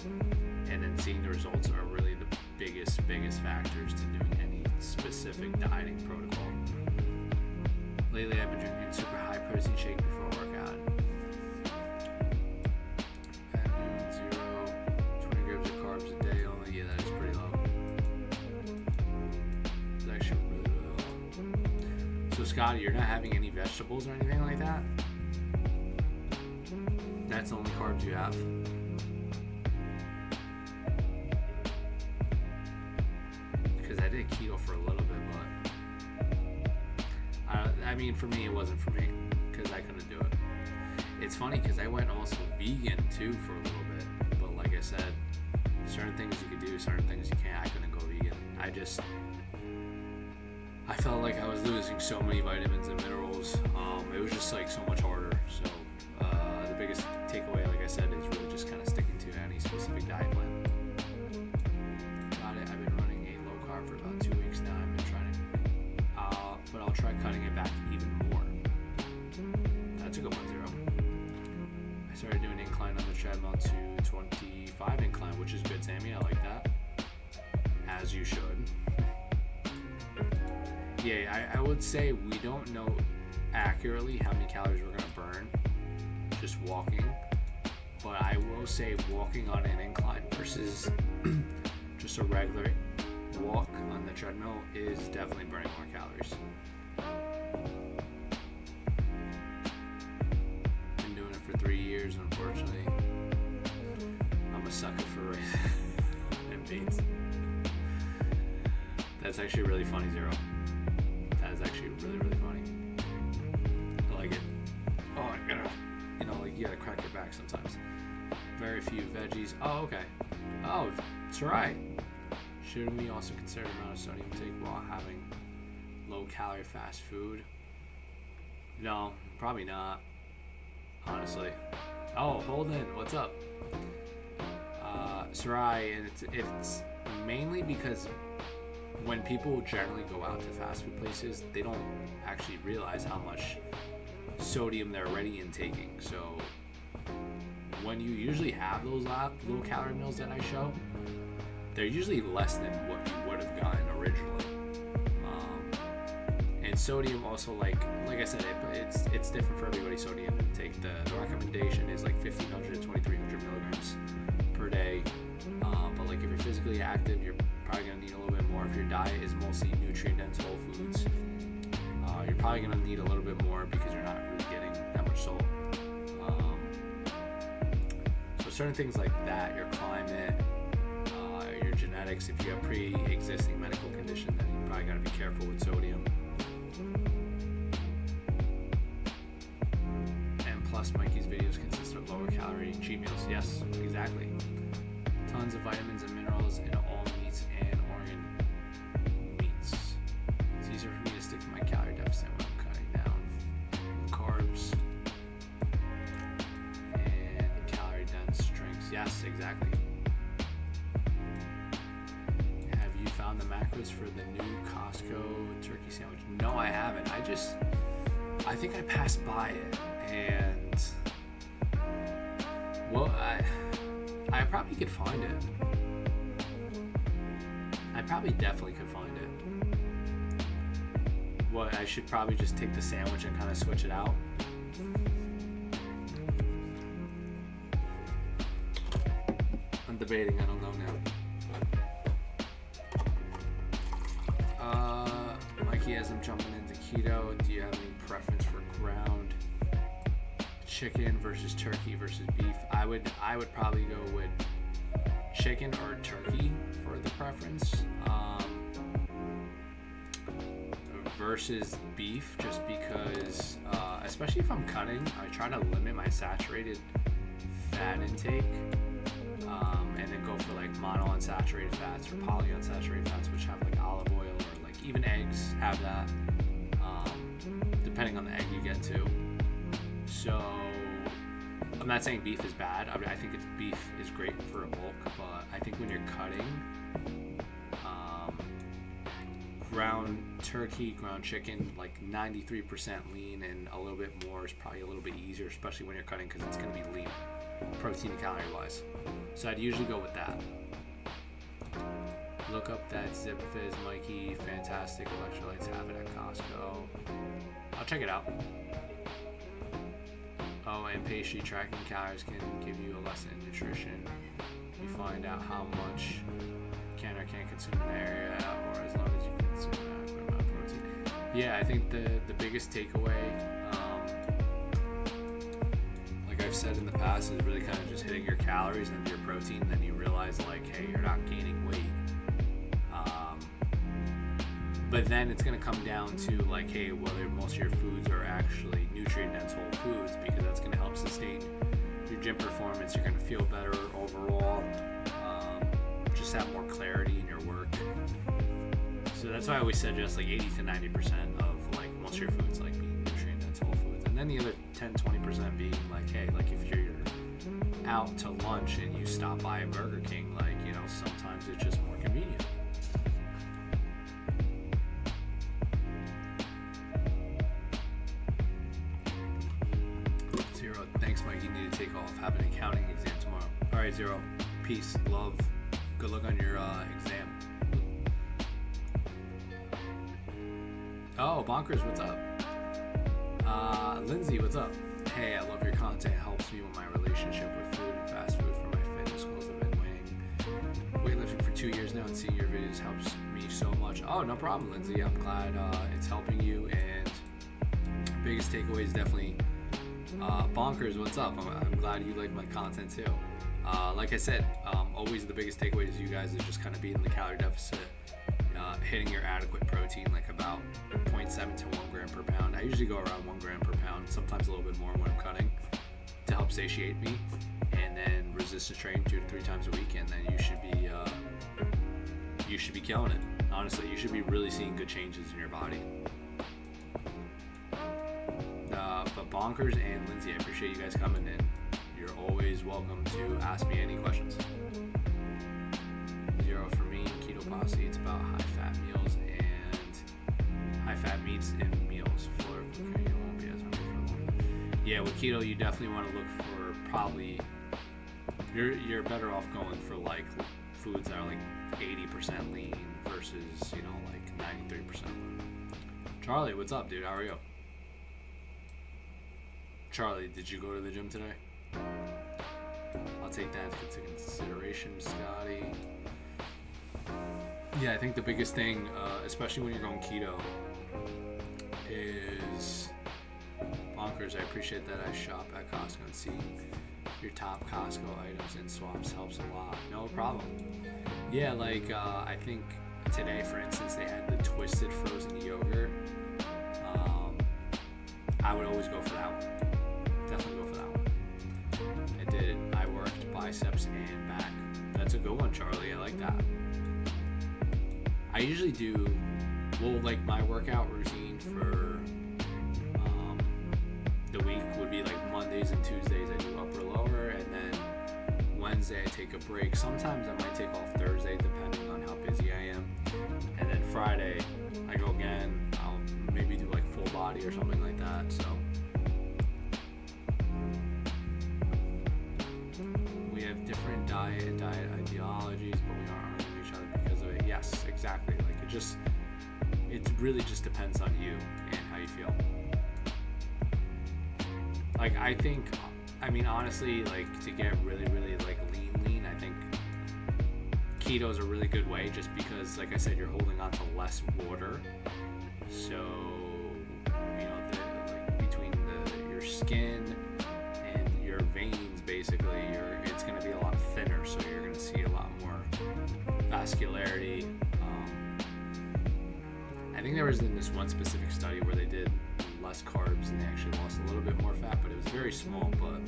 A: and then seeing the results are really the biggest factors to doing any specific dieting protocol. Lately, I've been drinking super high protein shake before a workout. And doing 20 grams of carbs a day only. Yeah, that is pretty low. It's actually really, really low. So, Scotty, you're not having any vegetables or anything like that? That's the only carbs you have? Because I did keto for a little bit, but I mean, for me, it wasn't for me because I couldn't do it. It's funny because I went also vegan too for a little bit, but like I said, certain things you could do, certain things you can't. I couldn't go vegan. I felt like I was losing so many vitamins and minerals. It was just like so much harder. So the biggest takeaway, like I said, is really just kind of sticking to any specific diet plan. Got it. I've been running a low carb for about 2 weeks now. I've been trying to, but I'll try cutting it back even more. That's a good one, Zero. I started doing incline on the treadmill to 25 incline, which is good, Sammy. I like that. As you should. Yeah, I would say we don't know accurately how many calories we're going to burn just walking, but I will say walking on an incline versus just a regular walk on the treadmill is definitely burning more calories. Been doing it for 3 years, unfortunately. I'm a sucker for and beans. That's actually really funny, Zero. That is actually really, really funny. I like it. Oh, I gotta, you gotta crack your back sometimes. Very few veggies. Oh, okay. Oh, it's alright. Shouldn't we also consider the amount of sodium intake while having low-calorie fast food? No, probably not. Honestly. Oh, Holden, what's up? Sarai, and it's mainly because when people generally go out to fast food places, they don't actually realize how much sodium they're already intaking. So when you usually have those low calorie meals that I show, they're usually less than what you would have gotten originally. And sodium also, like I said, it's different for everybody. Sodium intake. The recommendation is like 1,500 to 2,300 milligrams per day. But like if you're physically active, you're probably gonna need a little bit more. If your diet is mostly nutrient-dense whole foods, you're probably gonna need a little bit more because you're not really getting that much salt. So certain things like that, your climate, your genetics. If you have pre-existing medical condition, then you probably gotta be careful with sodium. And plus, Mikey's videos consist of lower calorie cheat meals. Yes, exactly. Tons of vitamins and minerals in all meats and organ meats. It's easier for me to stick to my calorie deficit when I'm cutting down carbs and calorie dense drinks. Yes, exactly. Have you found the macros for the new Costco turkey sandwich? No, I haven't. I think I passed by it, and well, I probably could find it. I probably definitely could find it. What, I should probably just take the sandwich and kind of switch it out. I'm debating, I don't know now. Mikey, as I'm jumping into keto, do you have any preference for ground chicken versus turkey versus beef? I would probably go with chicken or turkey for the preference, versus beef, just because especially if I'm cutting, I try to limit my saturated fat intake, and then go for like monounsaturated fats or polyunsaturated fats, which have like olive oil, or like even eggs have that, depending on the egg you get too. So I'm not saying beef is bad. I mean, I think beef is great for a bulk, but I think when you're cutting, ground turkey, ground chicken, like 93% lean and a little bit more is probably a little bit easier, especially when you're cutting, because it's going to be lean, protein and calorie wise. So I'd usually go with that. Look up that Zip Fizz, Mikey. Fantastic electrolytes, have it at Costco. I'll check it out. Oh, and pastry tracking calories can give you a lesson in nutrition. You find out how much can or can't consume in the area, or as long as you consume an adequate amount of protein. Yeah, I think the biggest takeaway, like I've said in the past, is really kind of just hitting your calories and your protein, and then you realize like, hey, you're not gaining weight. But then it's going to come down to like, hey, whether most of your foods are actually nutrient-dense whole foods, because that's going to help sustain your gym performance. You're going to feel better overall, just have more clarity in your work. So that's why I always suggest like 80 to 90% of like most of your foods like being nutrient-dense whole foods, and then the other 10-20% being like, hey, like if you're out to lunch and you stop by a Burger King, like, you know, sometimes it's just more convenient. Zero, thanks, Mike. You need to take off. Have an accounting exam tomorrow. All right, Zero. Peace, love. Good luck on your exam. Oh, Bonkers, what's up? Lindsay, what's up? Hey, I love your content. It helps me with my relationship with food and fast food for my fitness goals. I've been weightlifting for 2 years now, and seeing your videos helps me so much. Oh, no problem, Lindsay. I'm glad it's helping you. And biggest takeaway is definitely Bonkers, what's up? I'm glad you like my content too. Like I said, always the biggest takeaway is you guys is just kind of being in the calorie deficit, hitting your adequate protein, like about 0.7 to 1 gram per pound. I usually go around 1 gram per pound, sometimes a little bit more when I'm cutting, to help satiate me, and then resistance training 2 to 3 times a week, and then you should be killing it. Honestly, you should be really seeing good changes in your body. But Bonkers and Lindsay, I appreciate you guys coming in. You're always welcome to ask me any questions. 0 for me, keto posse. It's about high-fat meals and high-fat meats in meals. Fuller cooking, you won't be as hungry for long. Yeah, with keto, you definitely want to look for probably. You're better off going for like foods that are like 80% lean versus like 93% lean. Charlie, what's up, dude? How are you? Charlie, did you go to the gym today? I'll take that into consideration, Scotty. Yeah, I think the biggest thing, especially when you're going keto, is Bonkers. I appreciate that. I shop at Costco and seeing your top Costco items and swaps helps a lot. No problem. Yeah, like I think today, for instance, they had the twisted frozen yogurt. I would always go for that one. Definitely go for that one. I did. I worked biceps and back. That's a good one, Charlie. I like that. I usually do, like my workout routine for the week would be like Mondays and Tuesdays I do upper lower, and then Wednesday I take a break. Sometimes I might take off Thursday depending on how busy I am, and then Friday I go again. I'll maybe do like full body or something like that. So we have different diet ideologies, but we aren't arguing each other because of it. Yes, exactly. Like it really just depends on you and how you feel. Like I mean honestly, like to get really like lean, I think keto is a really good way, just because like I said, you're holding on to less water. So between your skin and your veins, basically, it's going to be a lot thinner, so you're going to see a lot more vascularity. I think there was in this one specific study where they did less carbs and they actually lost a little bit more fat, but it was very small. But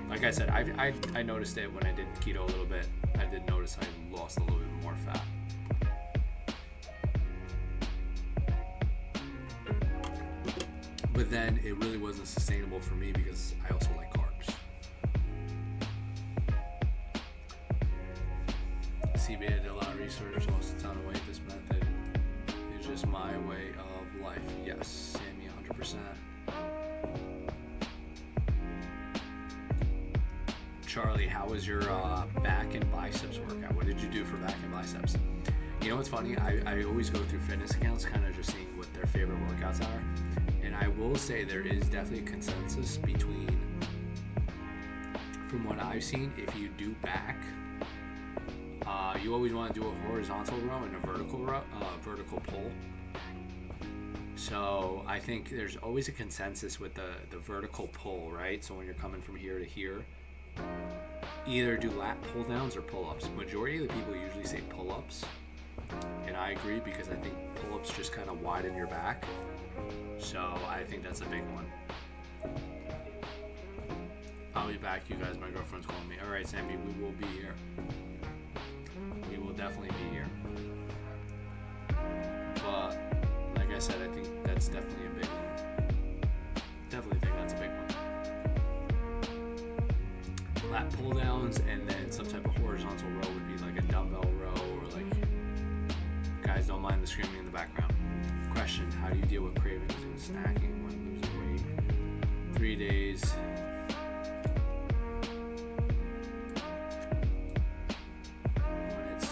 A: like I said, I noticed it when I did keto a little bit. I did notice I lost a little bit more fat. But then it really wasn't sustainable for me because I also like carbs. CBA did a lot of research, lost a ton of weight. This method is just my way of life. Yes, Sammy, 100%. Charlie, how was your back and biceps workout? What did you do for back and biceps? You know what's funny? I always go through fitness accounts, kind of just seeing what their favorite workouts are. And I will say there is definitely a consensus between, from what I've seen, if you do back, you always want to do a horizontal row and a vertical pull. So I think there's always a consensus with the vertical pull, right? So when you're coming from here to here, either do lat pull downs or pull ups. Majority of the people usually say pull ups, and I agree because I think pull ups just kind of widen your back. So I think that's a big one. I'll be back, you guys. My girlfriend's calling me. All right, Sammy, we will be here. We will definitely be here. But like I said, I think that's definitely a big one. Definitely think that's a big one. Lat pull downs and then some type of horizontal row would be like a dumbbell row, or like, guys, don't mind the screaming in the background. Question: how do you deal with cravings and snacking when losing weight? 3 days. When it's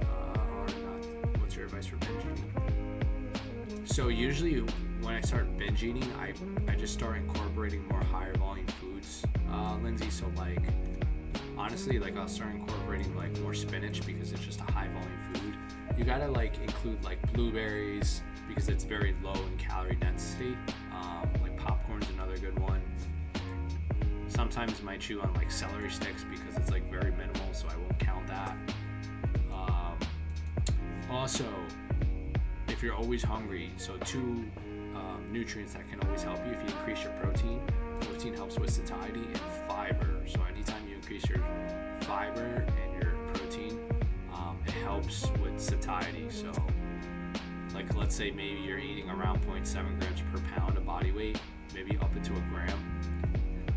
A: hard not. What's your advice for binge eating? So usually when I start binge eating, I just start incorporating more higher volume foods, Lindsay. So like honestly, like I'll start incorporating like more spinach because it's just a high volume food. You gotta like include like blueberries, because it's very low in calorie density. Like popcorn's another good one. sometimes might chew on like celery sticks because it's like very minimal, so I won't count that. Also, if you're always hungry, so two nutrients that can always help you if you increase your protein. Protein helps with satiety, and fiber. So anytime you increase your fiber and your protein, it helps with satiety. So like let's say maybe you're eating around 0.7 grams per pound of body weight, maybe up into a gram.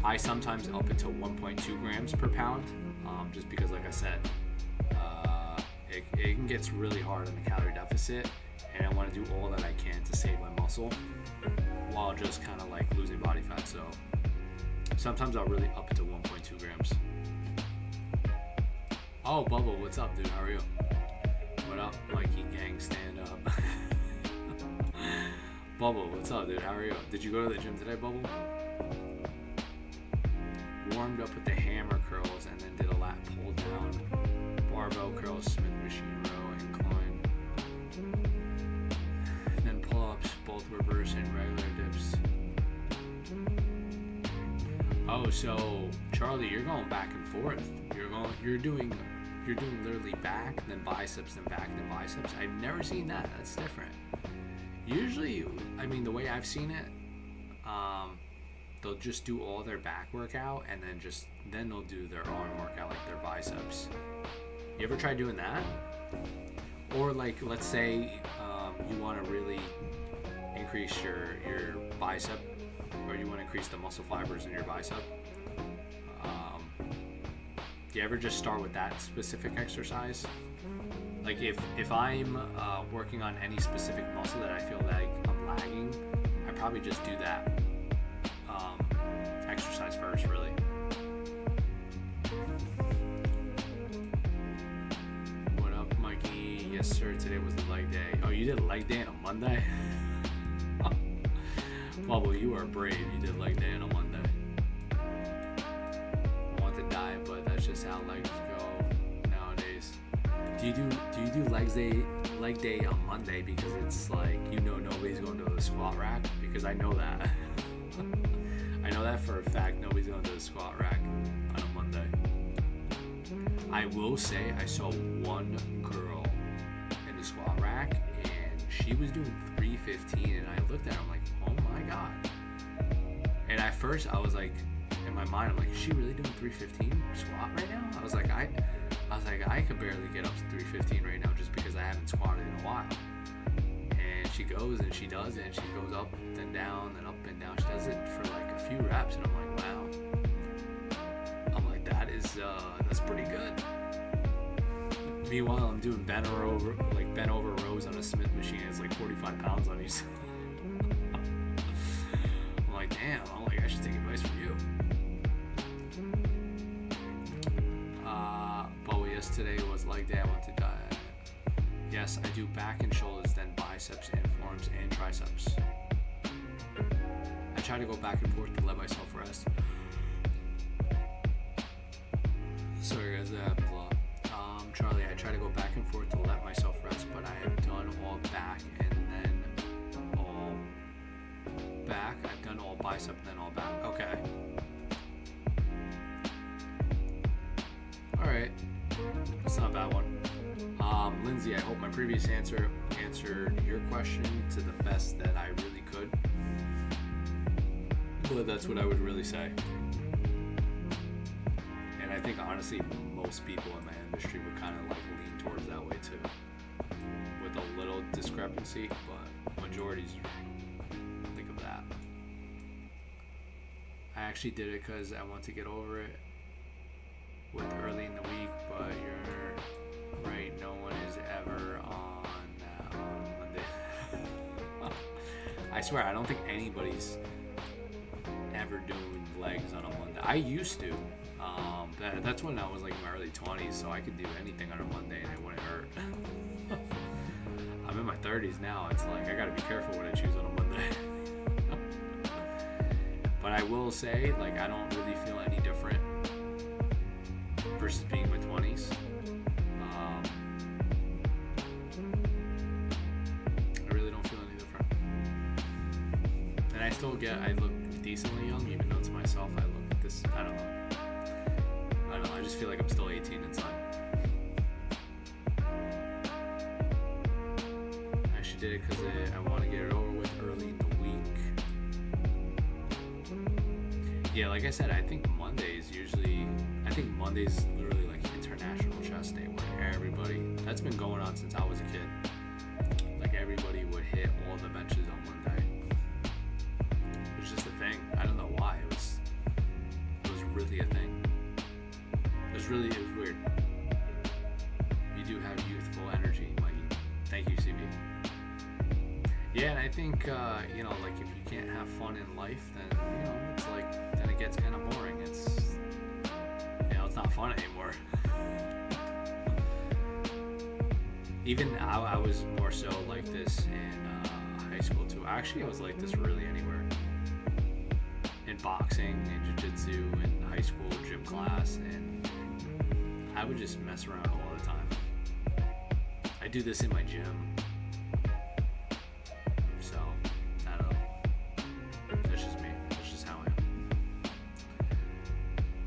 A: I sometimes up into 1.2 grams per pound, just because like I said, it gets really hard on the calorie deficit, and I want to do all that I can to save my muscle while just kind of like losing body fat. So sometimes I'll really up to 1.2 grams. Oh, Bubba, what's up, dude? How are you? What up, Mikey gang? Stand up. Bubba, what's up, dude? How are you? Did you go to the gym today, Bubba? Warmed up with the hammer curls and then did a lat pull down, barbell curls, Smith machine row, incline, then pull-ups, both reverse and regular dips. Oh, so Charlie, you're going back and forth. You're doing literally back, then biceps, then back, then biceps. I've never seen that. That's different. Usually, I mean, the way I've seen it, they'll just do all their back workout and then they'll do their arm workout, like their biceps. You ever try doing that? Or like, let's say you want to really increase your bicep, or you want to increase the muscle fibers in your bicep. Do you ever just start with that specific exercise? Like if I'm working on any specific muscle that I feel like I'm lagging, I probably just do that exercise first, really. What up, Mikey? Yes, sir. Today was the leg day. Oh, you did leg day on a Monday? Bubble, you are brave. You did leg day on a Monday. I want to die, but that's just how legs go nowadays. Do you do leg day on Monday because it's like, you know, nobody's going to the squat rack? Because I know that. I know that for a fact. Nobody's going to the squat rack on a Monday. I will say I saw one girl in the squat rack and she was doing 315, and I looked at her, I'm like, oh my god. And at first I was like, in my mind, I'm like, is she really doing 315 squat right now? I was like, I could barely get up to 315 right now just because I haven't squatted in a while. And she goes and she does it, and she goes up and down and up and down. She does it for like a few reps, and I'm like, wow. I'm like, that's pretty good. Meanwhile, I'm doing bent over rows on a Smith machine. It's like 45 pounds on each side. I'm like, damn. I'm like, I should take advice from you. But yesterday was leg day. I went to diet. Yes, I do back and shoulders, then biceps and forearms and triceps. I try to go back and forth to let myself rest. Sorry guys, that happens a lot. Charlie, I try to go back and forth to let myself rest, but I have done all back and then all back. I've done all bicep and then all back. Okay. Alright. That's not a bad one. Lindsay, I hope my previous answer answered your question to the best that I really could. But that's what I would really say. And I think honestly most people in my industry would kind of like lean towards that way too, with a little discrepancy, but majorities think of that. I actually did it because I want to get over it with early in the week, but you're right, no one is ever on Monday. I swear, I don't think anybody's ever doing legs on a Monday. I used to. That's when I was like in my early 20s, so I could do anything on a Monday and it wouldn't hurt. I'm in my 30s now. It's like I gotta be careful what I choose on a Monday. But I will say, like, I don't really feel any different versus being in my 20s. I really don't feel any different. And I look decently young, even though it's myself. I look this. I don't know. I just feel like I'm still 18 inside. I actually did it because I want to get it over with early in the week. Yeah, like I said, I think Monday's literally like International Chest Day, where everybody, that's been going on since I was a kid. Like everybody would hit all the benches on Monday. It was just a thing. I don't know why. It was really a thing. It was weird. You do have youthful energy, Mikey. Thank you, CB. Yeah, and I think, like if you can't have fun in life, then, it's like, then it gets kind of boring. It's not fun anymore. Even I was more so like this in high school too. Actually, I was like this really anywhere. In boxing, in jiu-jitsu, in high school gym class, and I would just mess around all the time. I do this in my gym. So, I don't know. That's just me. That's just how I am.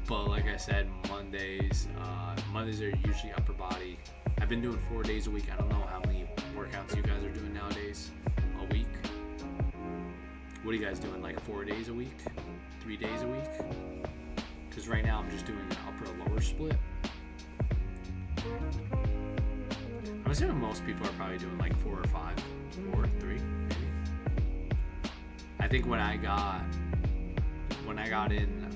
A: But like I said, Mondays are usually upper body. I've been doing 4 days a week. I don't know how many workouts you guys are doing nowadays. A week? What are you guys doing? Like 4 days a week? 3 days a week? Because right now I'm just doing an upper lower split. I'm assuming most people are probably doing like 4 or 5. 4 or 3, maybe. I think when I got in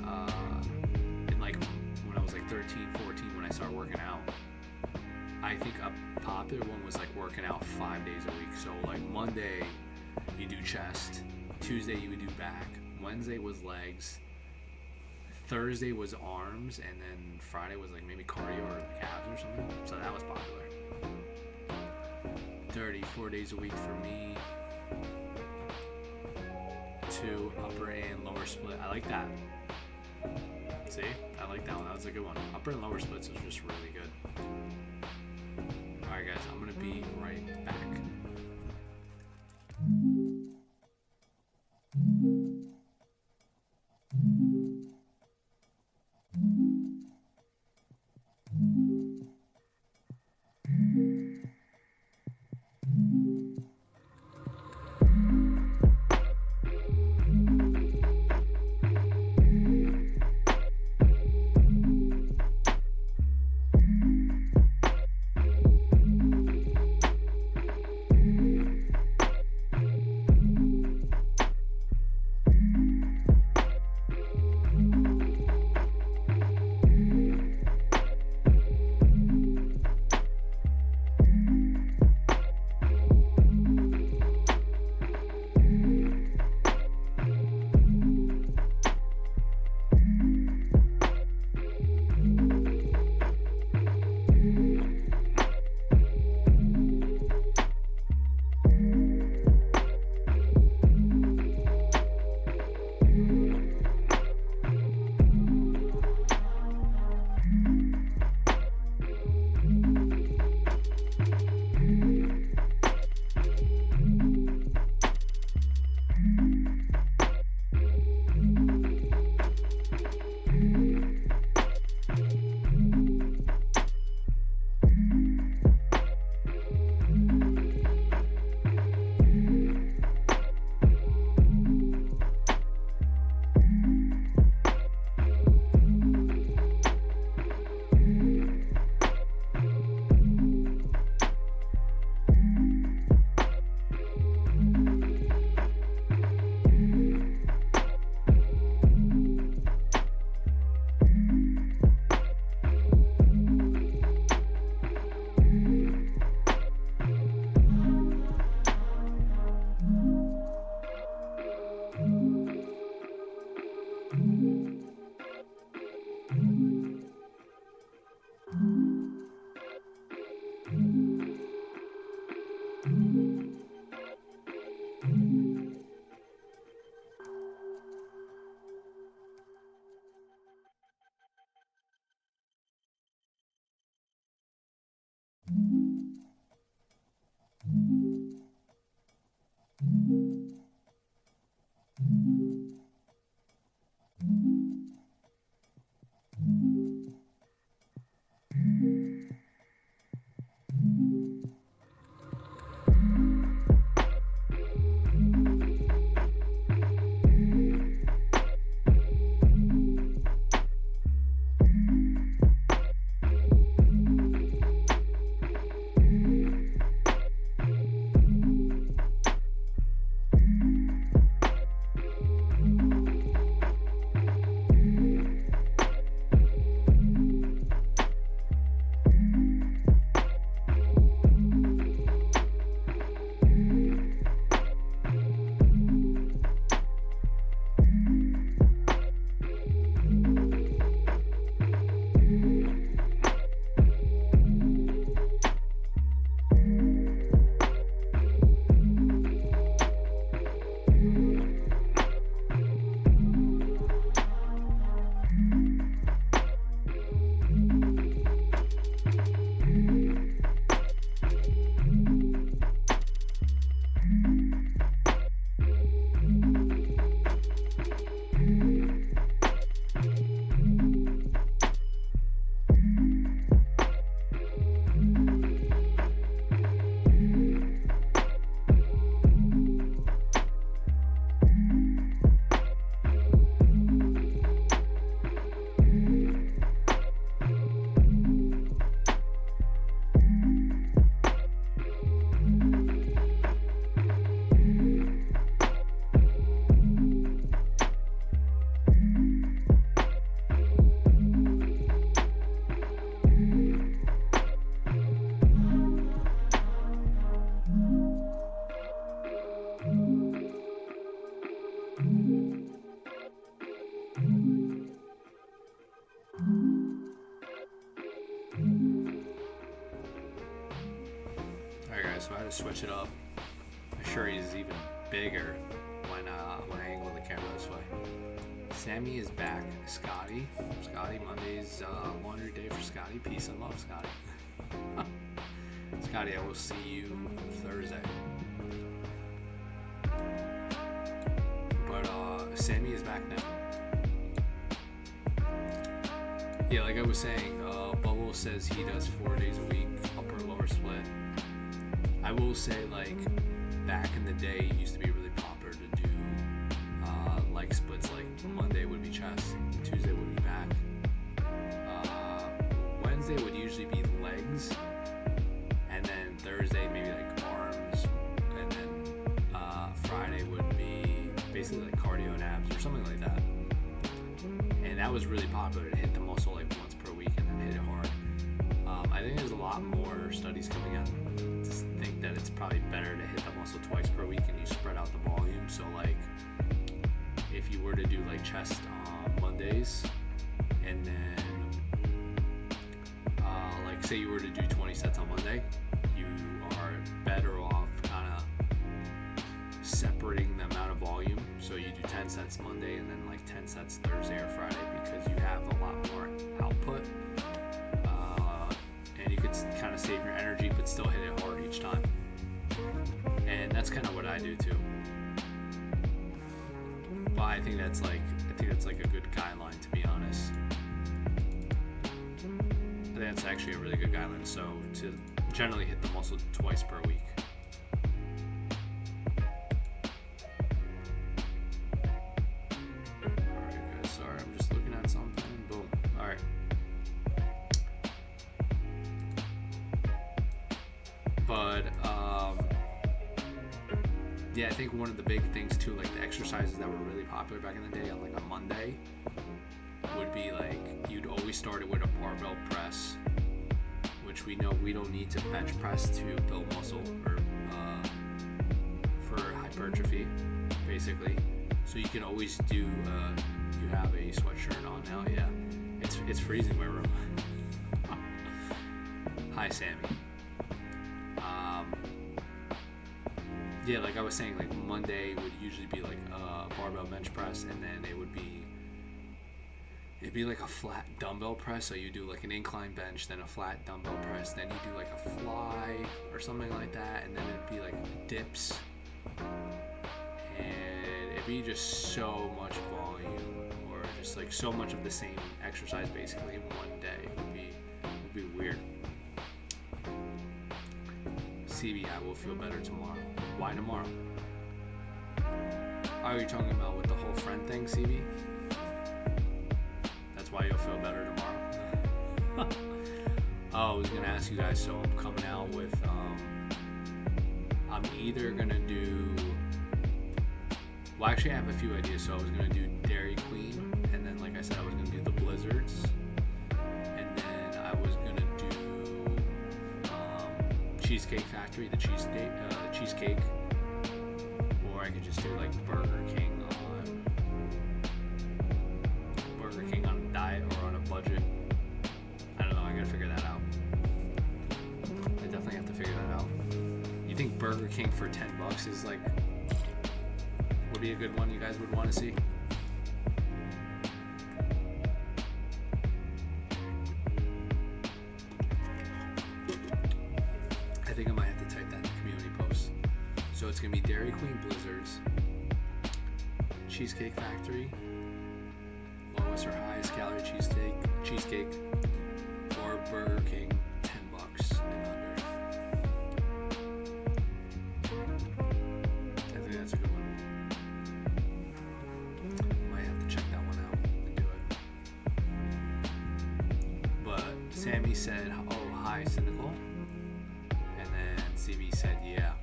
A: like when I was like 13, 14, when I started working out, I think a popular one was like working out 5 days a week. So like Monday you do chest, Tuesday you would do back, Wednesday was legs, Thursday was arms, and then Friday was like maybe cardio or calves or something. So that was popular. 4 days a week for me. 2 upper and lower split. I like that. See? I like that one. That was a good one. Upper and lower splits was just really good. Alright guys, I'm gonna be right back. switch it up. I'm sure he's even bigger when I angle the camera this way. Sammy is back. Scotty, Monday's laundry day for Scotty. Peace and love, Scotty. Scotty, I will see you Thursday. But Sammy is back now. Yeah, like I was saying, Bubble says he does 4 days a week, upper lower split. I will say, like, back in the day, it used to be really popular to do leg splits. Like Monday would be chest, Tuesday would be back, Wednesday would usually be legs, and then Thursday maybe like arms, and then Friday would be basically like cardio and abs or something like that. And that was really popular, to hit the muscle like once per week and then hit it hard. I think there's a lot more studies coming out to think that it's probably better to hit the muscle twice per week and you spread out the volume. So like if you were to do like chest on Mondays, and then like say you were to do 20 sets on Monday, you are better off kind of separating the amount of volume. So you do 10 sets Monday and then like 10 sets Thursday or Friday, because you have a lot more output, and you could kind of save your energy but still hit it hard each time. And that's kind of what I do too. But I think that's like a good guideline, to be honest. I think that's actually a really good guideline. So to generally hit the muscle twice per week. Alright guys, sorry, I'm just looking at something. Boom. Alright. But yeah, I think one of the big things too, like the exercises that were really popular back in the day on like a Monday, would be like you'd always start it with a barbell press, which we know we don't need to bench press to build muscle or for hypertrophy, basically. So you can always do. You have a sweatshirt on now, yeah. It's freezing in my room. Hi, Sammy. Yeah, like I was saying, like Monday would usually be like a barbell bench press, and then it'd be like a flat dumbbell press. So you do like an incline bench, then a flat dumbbell press, then you do like a fly or something like that, and then it'd be like dips, and it'd be just so much volume, or just like so much of the same exercise basically in one day. It would be weird. CB, I will feel better tomorrow. Why tomorrow? Are you talking about with the whole friend thing, CB? That's why you'll feel better tomorrow. Oh, I was gonna ask you guys. So I'm coming out with. I'm either gonna do. Well, actually, I have a few ideas. So I was gonna do Dairy Queen, and then, like I said, I was gonna do the Blizzards, and then I was gonna do Cheesecake Factory, the cheesecake, or I could just do like Burger King on a diet or on a budget. I don't know. I gotta figure that out. I definitely have to figure that out. You think Burger King for $10 is like would be a good one you guys would want to see? I think I might have to type that in the community post. So it's gonna be Dairy Queen, Blizzards, Cheesecake Factory, lowest or highest calorie cheesecake, or Burger King, $10 and under. I think that's a good one. Might have to check that one out and do it. But Sammy said, "Oh, hi, cynical." CB said, yeah.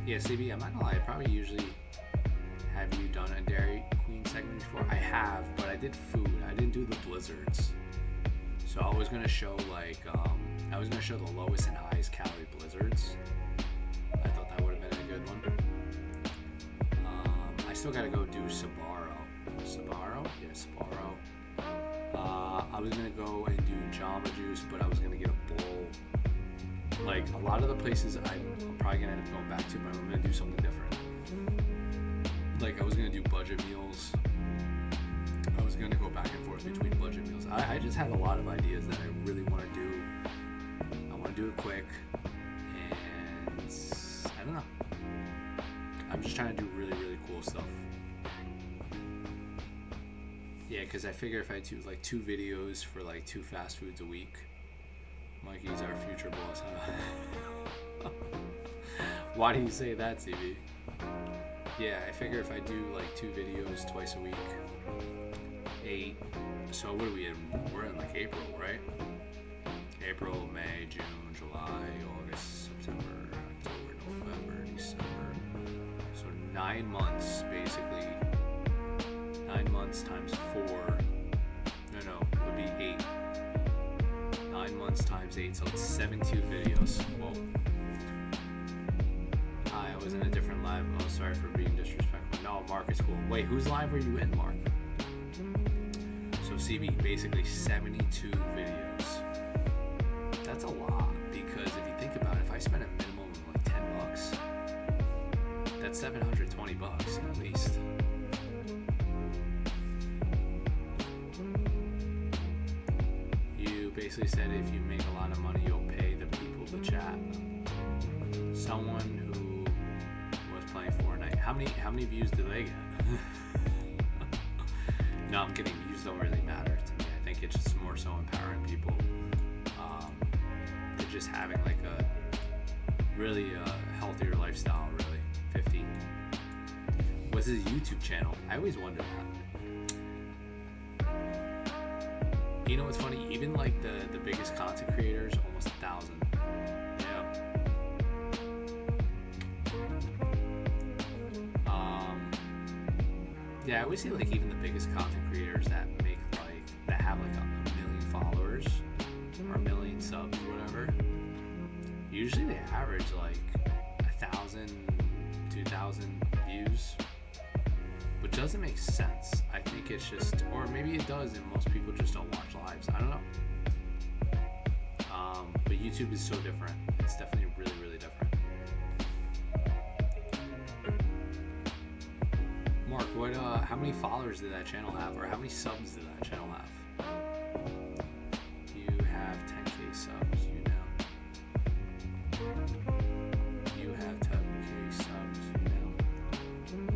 A: Yeah, CB, I'm not gonna lie, I probably usually have you done a Dairy Queen segment before? I have, but I did food. I didn't do the Blizzards. So I was gonna show like, I was gonna show the lowest and highest calorie Blizzards. I thought that would have been a good one. I still gotta go do Sbarro. Sbarro? Yeah, Sbarro. I was gonna go and do Jamba Juice, but I was gonna get a bowl Like a lot of the places I'm probably gonna end up going back to, but I'm gonna do something different. Like I was gonna do budget meals. I was gonna go back and forth between budget meals. I just had a lot of ideas that I really want to do. I want to do it quick, and I don't know. I'm just trying to do really, really cool stuff. Yeah, because I figure if I do like 2 videos for like 2 fast foods a week, Mikey's our future boss, huh? Why do you say that, CB? Yeah, I figure if I do like 2 videos twice a week, 8. So what are we in? We're in like April, right? April, May, June, July, August, September, October, November, December. So 9 months basically. 9 months times 4. No, it would be 8. 9 months times 8, so it's 72 videos. Whoa. I was in a different live. Oh, sorry for being disrespectful. No, Mark is cool. Wait, whose live were you in, Mark? So CB, basically 72 videos. That's a lot, because if you think about it, if I spend a minimum of like $10, that's $720 at least. You basically said if you make a lot of money, you'll pay the people to chat. Someone who was playing Fortnite. How many views do they get? No, I'm kidding. Views don't really matter to me. I think it's just more so empowering people to just having like a really healthier lifestyle. Really, 50. What's his YouTube channel? I always wonder that. You know what's funny? Even like the biggest content creators, almost 1,000. Yeah, I always see like even the biggest content creators that make like that have like a million followers or a million subs, whatever. Usually they average like 1,000, 2,000 views, which doesn't make sense. I think it's just, or maybe it does, and most people just don't watch lives. I don't know. But YouTube is so different. It's definitely really, really different. Mark, what? How many followers did that channel have, or how many subs did that channel have? You have 10K subs, you know. You have 10K subs, you know.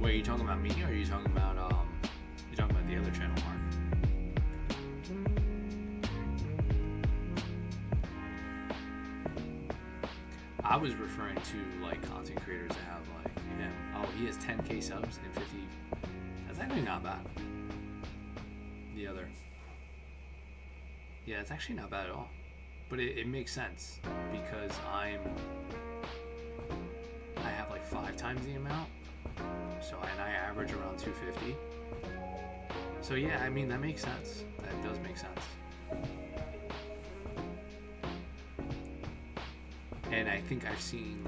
A: Wait, are you talking about me, or are you talking about the other channel, Mark? I was referring to like content creators that have like him. Oh, he has 10K subs and 50. That's actually not bad. The other. Yeah, it's actually not bad at all. But it makes sense because I have like 5 times the amount. So and I average around 250. So yeah, I mean that makes sense. That does make sense. And I think I've seen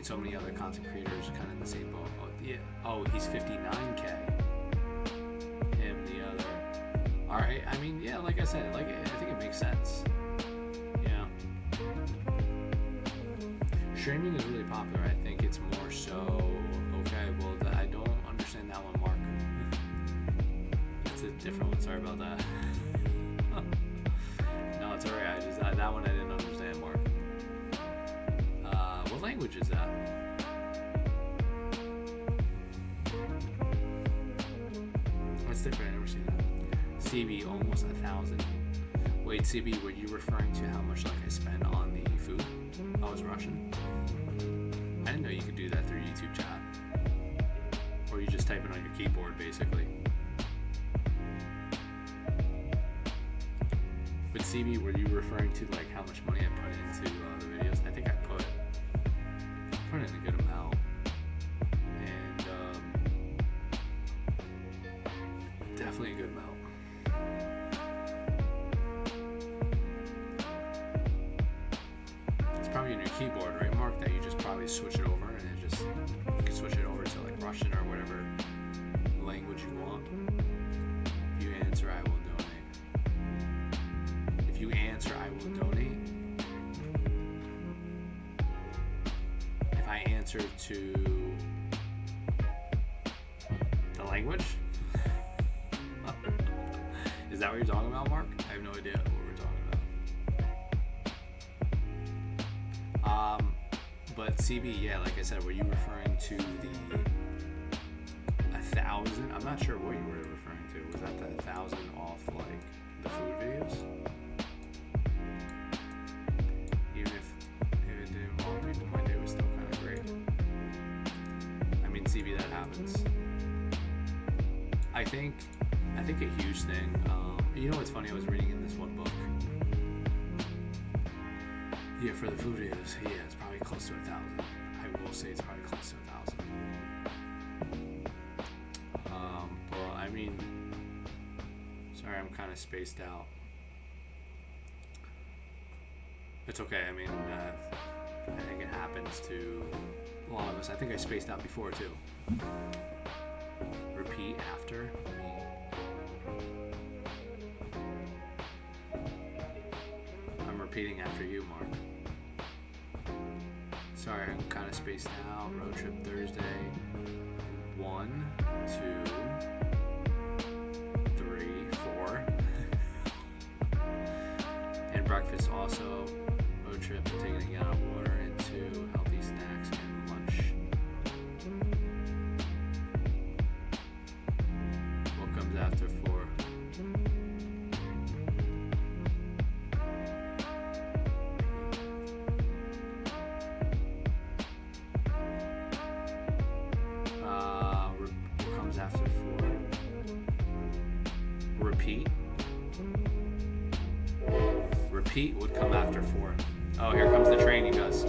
A: so many other content creators kind of in the same boat. Oh, yeah. Oh, he's 59K. Him, the other. All right. I mean, yeah. Like I said, I think it makes sense. Yeah. Streaming is really popular. I think it's more so. Okay. Well, I don't understand that one, Mark. That's a different one. Sorry about that. No, it's alright. That one I didn't understand, Mark. What language is that? That's different. I've never seen that. CB, almost 1,000. Wait, CB, were you referring to how much like I spend on the food? Oh, it's Russian? I didn't know you could do that through YouTube chat. Or you just type it on your keyboard, basically. But CB, were you referring to like how much money I put into the videos? I think I put in a good amount, and definitely a good amount. It's probably in your keyboard, right, Mark? That you just probably switch it over, and you can switch it over to like Russian or whatever language you want. If you answer, I will donate. If you answer, I will donate. answer to the language? Is that what you're talking about, Mark? I have no idea what we're talking about. But CB, yeah, like I said, were you referring to the 1,000? I'm not sure what you were referring to. Was that the 1,000 off, like, the food videos? Even if it didn't involve people, my day was still kind of great. I mean, CB, that happens. I think a huge thing, you know what's funny, I was reading in this one book. Yeah, for the food videos, yeah, it's probably close to 1,000. I will say it's probably close to 1,000. Well, I mean, sorry, I'm kind of spaced out. It's okay, I mean, I think it happens to a lot of us. I think I spaced out before, too. Repeat after me. I'm repeating after you, Mark. Sorry, I'm kind of spaced out. Road trip Thursday. 1, 2, 3, 4. And breakfast also. Road trip, taking a gallon of water into healthy snacks and lunch. What comes after 4? Repeat would come after 4. Oh, here comes the train, you guys.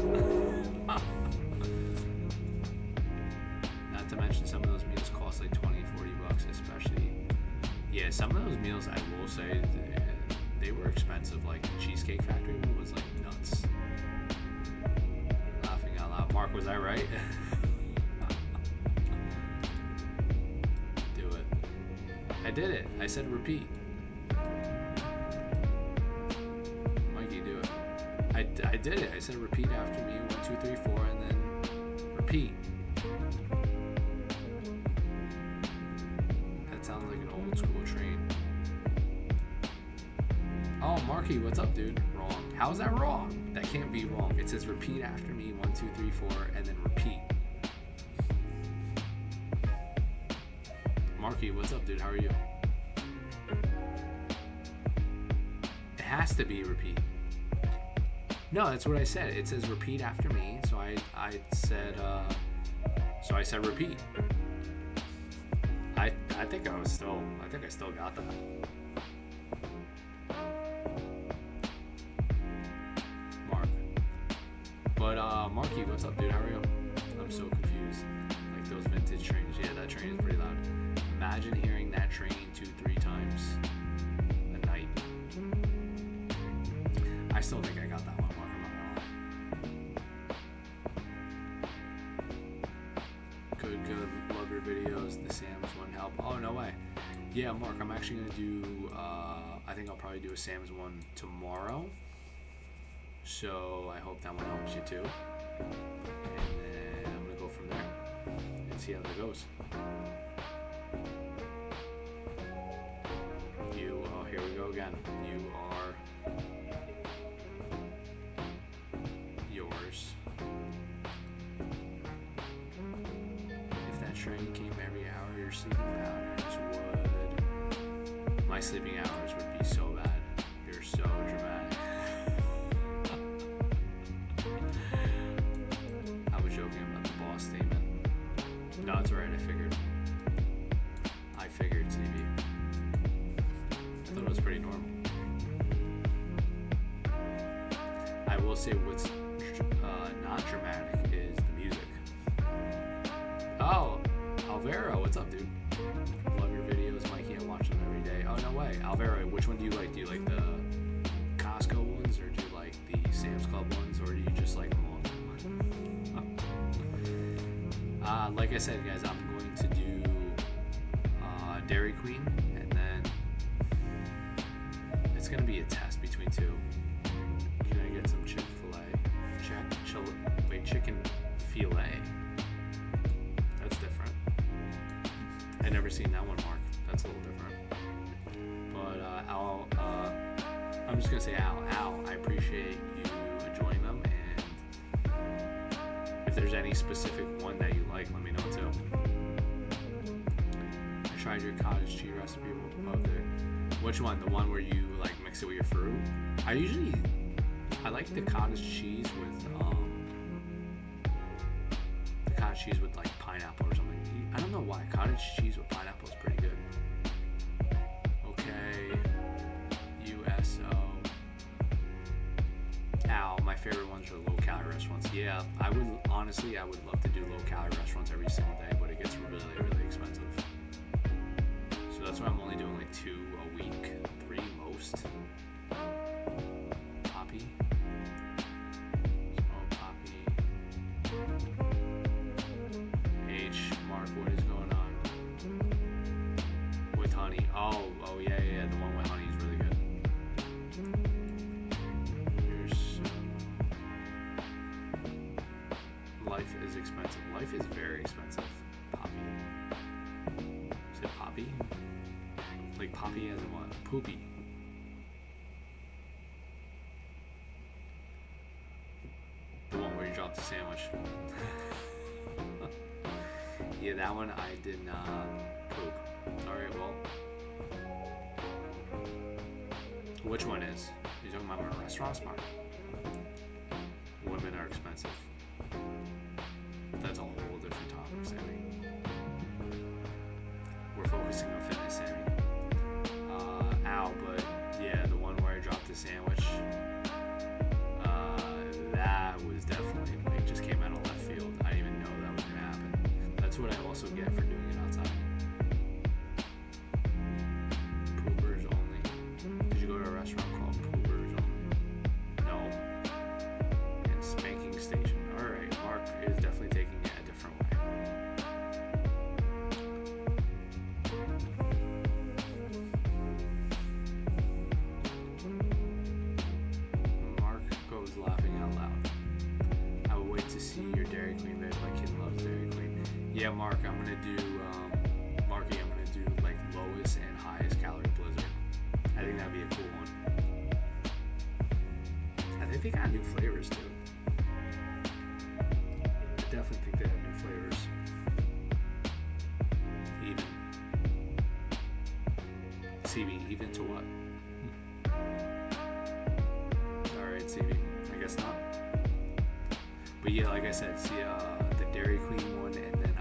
A: Not to mention some of those meals cost like $20, $40, especially. Yeah, some of those meals, I will say, they were expensive. Like the Cheesecake Factory one was like nuts. Laughing out loud. Mark, was I right? Do it. I did it. I said repeat. I did it. I said repeat after me. 1, 2, 3, 4, and then repeat. That sounds like an old school train. Oh, Marky, what's up, dude? Wrong. How is that wrong? That can't be wrong. It says repeat after me. 1, 2, 3, 4, and then repeat. Marky, what's up, dude? How are you? It has to be repeat. No, that's what I said. It says repeat after me, so I said repeat. I think I still got that. Mark. But Marky, what's up, dude? How are you? I'm so confused. Like those vintage trains. Yeah, that train is pretty loud. Imagine hearing that train 2-3 times a night. I still think I got that one. Good. Love your videos. The Sam's one help. Oh, no way. Yeah, Mark, I'm actually going to do, I think I'll probably do a Sam's one tomorrow. So I hope that one helps you too. And then I'm going to go from there and see how that goes. Oh, here we go again. You are yours. Train came every hour, your sleeping patterns would. My sleeping hours would be so bad. You're so dramatic. I was joking about the boss statement. No, it's alright, I figured, CB. I thought it was pretty normal. I will say what's not dramatic is the music. Oh, Alvaro, what's up, dude? Love your videos, Mikey. I watch them every day. Oh, no way. Alvaro, which one do you like? Do you like the Costco ones, or do you like the Sam's Club ones, or do you just like them all? Like I said, guys, I'm going to do Dairy Queen, and then it's going to be a test between 2. Can I get some Chick-fil-A? Chicken filet. That's different. I never seen that one, Mark. That's a little different. But Al, I'm just gonna say Al, I appreciate you enjoying them, and if there's any specific one that you like, let me know too. I tried your cottage cheese recipe. Loved it. Which one? The one where you like mix it with your fruit? I like the cottage cheese with like pineapple or something. I don't know why. Cottage cheese with pineapple is pretty good. Okay. USO. Ow, my favorite ones are low calorie restaurants. Yeah, I would love to do low calorie restaurants every single day, but it gets really, really expensive. So that's why I'm only doing like 2 a week, 3 most. Poppy. Mark, what is going on? With honey. Oh yeah, the one with honey is really good. Life is expensive. Life is very expensive. Poppy. Is it Poppy? Like Poppy as in what? Poopy. The one where you drop the sandwich. Yeah, that one I did not poop. Alright, well. Which one is? You talking about my restaurants, Mark? Women are expensive. That's a whole different topic, Sammy. We're focusing on fitness, Sammy. Ow, but yeah, the one where I dropped the sandwich, that was definitely, like, just came out of left field. I didn't even know that was gonna happen. That's what I also get for doing it outside. Poopers only. Did you go to a restaurant called Poopers only? No. And Spanking Station. Alright, Mark is definitely taking it a different way. Mark goes laughing out loud. I will wait to see your Dairy Queen, babe. My kid loves Dairy Queen. Yeah, Mark, I'm gonna do like lowest and highest calorie blizzard. I think that'd be a cool one. I think they got new flavors too. I definitely think they have new flavors. Even. CB, even to what? Alright, CB. I guess not. But yeah, like I said, see the Dairy Queen one, and then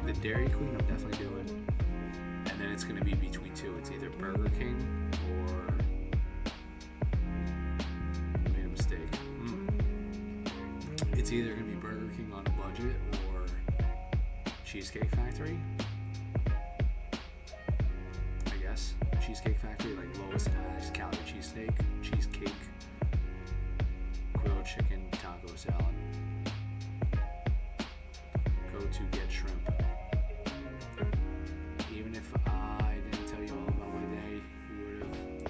A: the Dairy Queen I'm definitely doing, and then it's going to be between 2. It's either Burger King or I made a mistake. It's either going to be Burger King on a budget or Cheesecake Factory. I guess Cheesecake Factory, like lowest and highest calorie cheesesteak, cheesecake, grilled chicken, taco salad. Go to get shrimp. Even if I didn't tell you all about my day, you would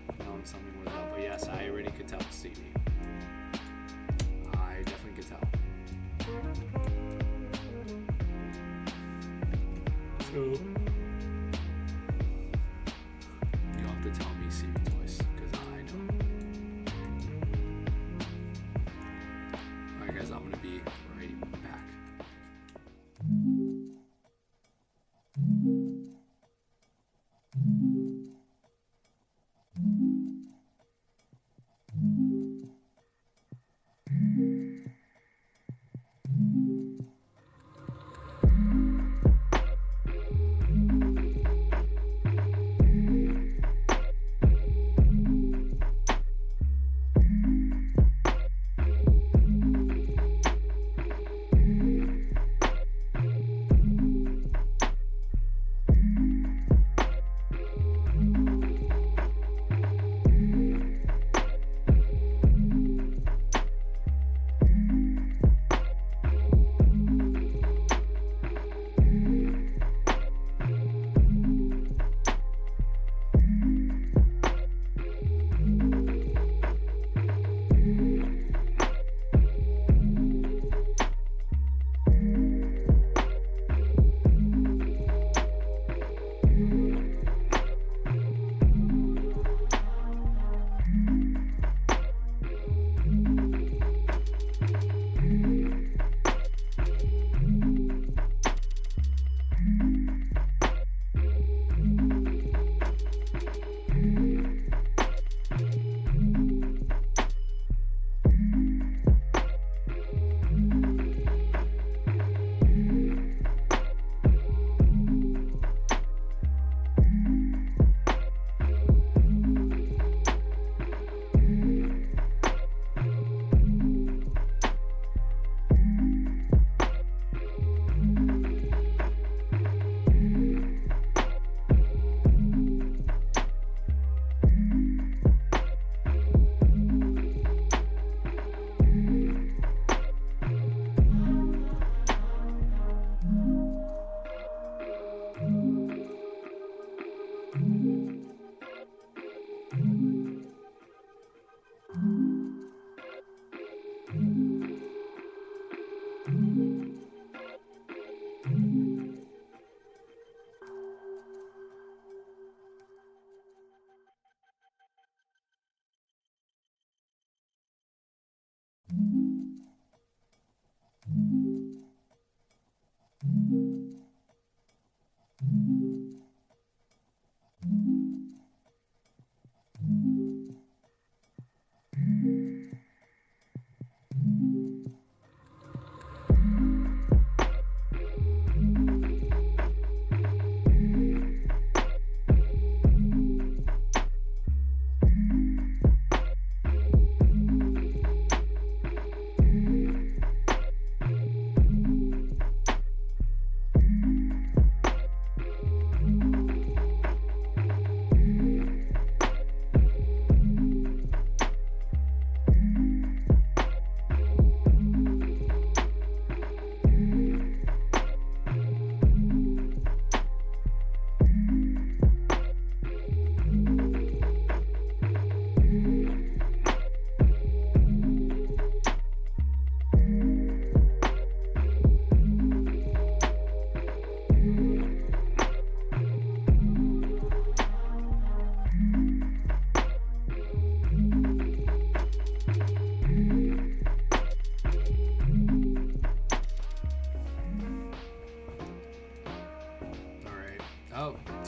A: have known something was up. But yes, I already could tell, Stevie. I definitely could tell. So you don't have to tell me Stevie twice, because I don't. Alright guys, I'm gonna be right back.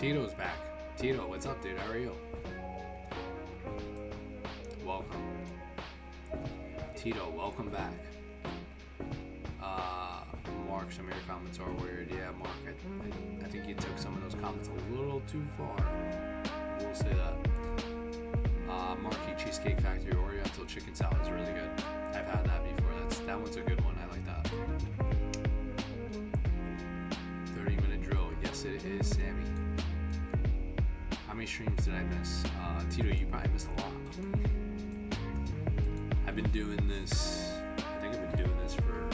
A: Tito's back. Tito, what's up, dude? How are you? Welcome. Tito, welcome back. Mark, some of your comments are weird. Yeah, Mark, I think you took some of those comments a little too far. We'll say that. Marky Cheesecake Factory Oriental Chicken Salad is really good. I've had that before. That one's a good one. I like that. 30-minute drill. Yes, it is, Sammy. How many streams did I miss? Tito, you probably missed a lot. I've been doing this. I think I've been doing this for.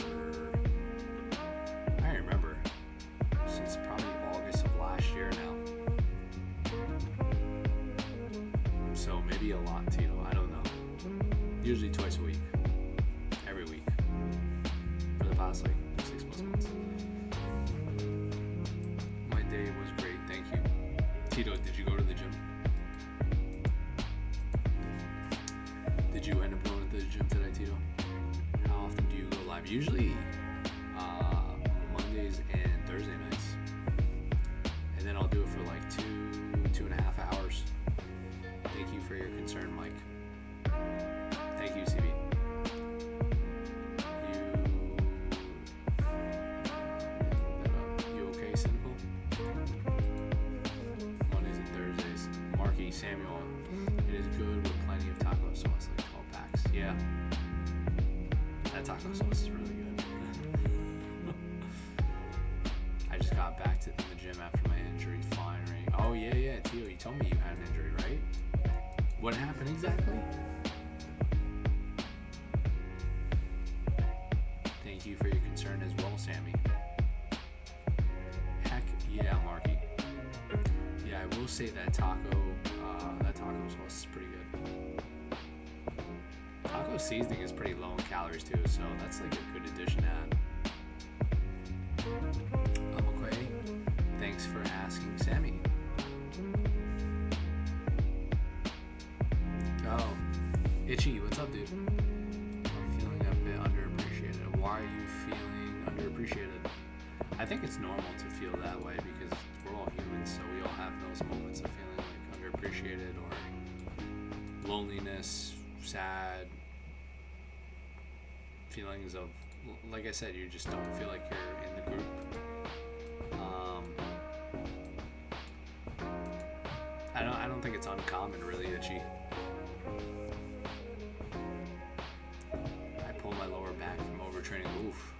A: I don't remember. Since probably August of last year now. So maybe a lot, Tito. I don't know. Usually twice a week. Every week. For the past like 6+ months. My day was great. Thank you. Tito, did you go to the gym? Did you end up going to the gym today, Tito? How often do you go live? Usually Mondays and Thursday nights. And then I'll do it for like 2.5 hours. Thank you for your concern, Mike. Thank you, CB. You okay, Cynical? Mondays and Thursdays. Marky Samuel. It is good with plenty of taco sauce, like 12 packs. Yeah. That taco sauce is really good. I just got back to the gym after my injury. Fine, right? Oh, yeah. Tio, you told me you had an injury, right? What happened exactly? Thank you for your concern as well, Sammy. Heck yeah, Marky. Yeah, I will say that taco sauce is pretty good. Taco seasoning is pretty low in calories too, so that's like a good addition to add. I'm okay. Thanks for asking, Sammy. Oh, Itchy, what's up, dude? I'm feeling a bit underappreciated. Why are you feeling underappreciated? I think it's normal to feel that way because we're all humans, so we all have those moments of feeling like underappreciated or loneliness, sad, feelings of, like I said, you just don't feel like you're in the group. I don't think it's uncommon, really, Itchy. I pulled my lower back from overtraining. Oof.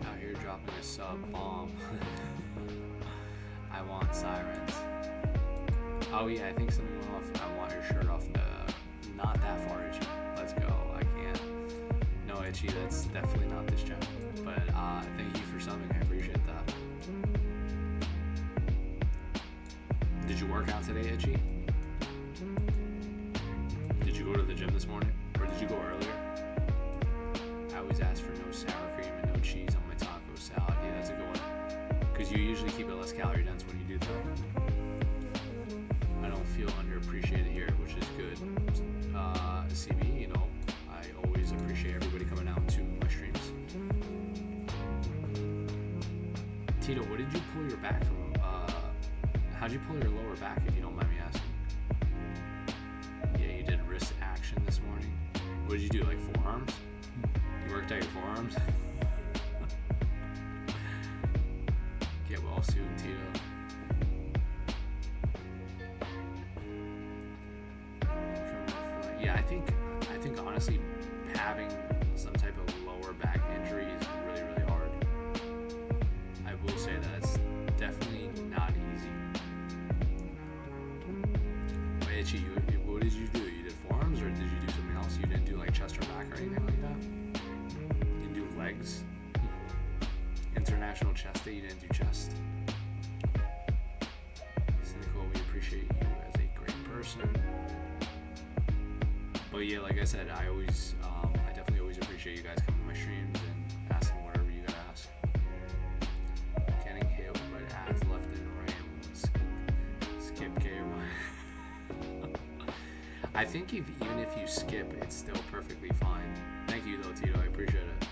A: Out here dropping a sub bomb. I want sirens. Oh yeah, I think something off. I want your shirt off. Not that far, Itchy. Let's go. I can't. No, Itchy, that's definitely not this gym. But thank you for subbing. I appreciate that. Did you work out today, Itchy? Did you go to the gym this morning? Or did you go earlier? I always ask for no sour cream and no cheese on my taco salad. Yeah, that's a good one. Because you usually keep it less calorie dense when you do that. I don't feel underappreciated here, which is good. CB, you know, I always appreciate everybody coming out to my streams. Tito, what did you pull your back from? How'd you pull your lower back, if you don't mind me asking? Yeah, you did wrist action this morning. What did you do, like forearms? You worked out your forearms? Get well soon, Tito. Yeah, I think honestly having some type of lower back injury is really, really hard. I will say that it's definitely not easy. Wait, Itchy, what did you do? You did forearms or did you do something else? You didn't do like chest or back or anything like that? You didn't do legs? International Chest Day, you didn't do chest? Cynical, we appreciate you as a great person. But yeah, like I said, I definitely always appreciate you guys coming to my streams and asking whatever you gotta ask. Getting hit with ads left and right. Skip game. I think even if you skip, it's still perfectly fine. Thank you though, Tito. I appreciate it.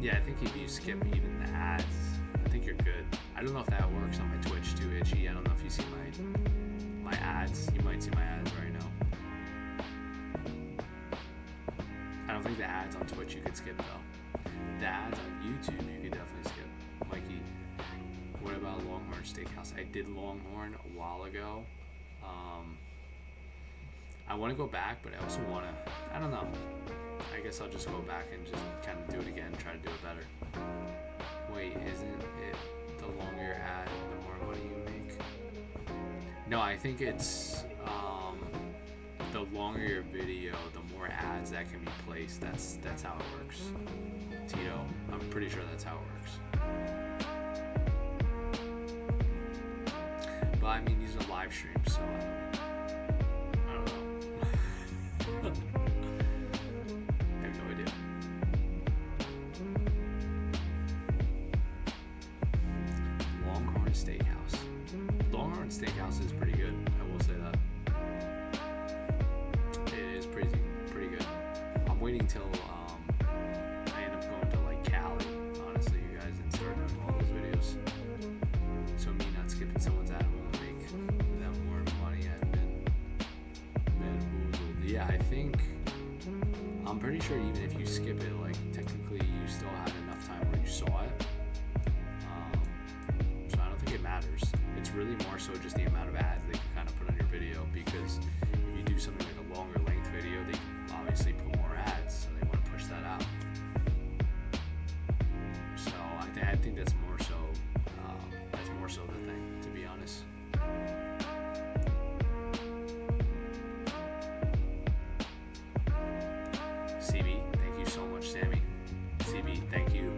A: Yeah, I think if you skip even the ads, I think you're good. I don't know if that works on my Twitch too, Itchy. I don't know if you see my ads. You might see my ads right now. I don't think the ads on Twitch you could skip though. The ads on YouTube you could definitely skip. Mikey, what about Longhorn Steakhouse? I did Longhorn a while ago. I want to go back, but I also want to, I don't know. I guess I'll just go back and just kind of do it again, try to do it better. Wait, isn't it the longer your ad, the more money you make? No, I think it's the longer your video, the more ads that can be placed. That's how it works. Tito, I'm pretty sure that's how it works. But I mean, these are live streams, so I don't know. I have no idea. Longhorn Steakhouse. Longhorn Steakhouse is pretty good. I will say that. It is pretty good. I'm waiting till I end up going to like Cali, honestly, you guys, and start doing all those videos. So me not skipping someone's ad won't make them more money. I've been bamboozled. Yeah, I think I'm pretty sure even if you skip it, like technically you still had enough time where you saw it. So I don't think it matters. It's really more so just the amount of ads they can kind of put on your video, because if you do something like a longer length video, they can obviously put more ads, so they want to push that out. So I think that's more so the thing, to be honest. CB, thank you so much, Sammy. CB, thank you.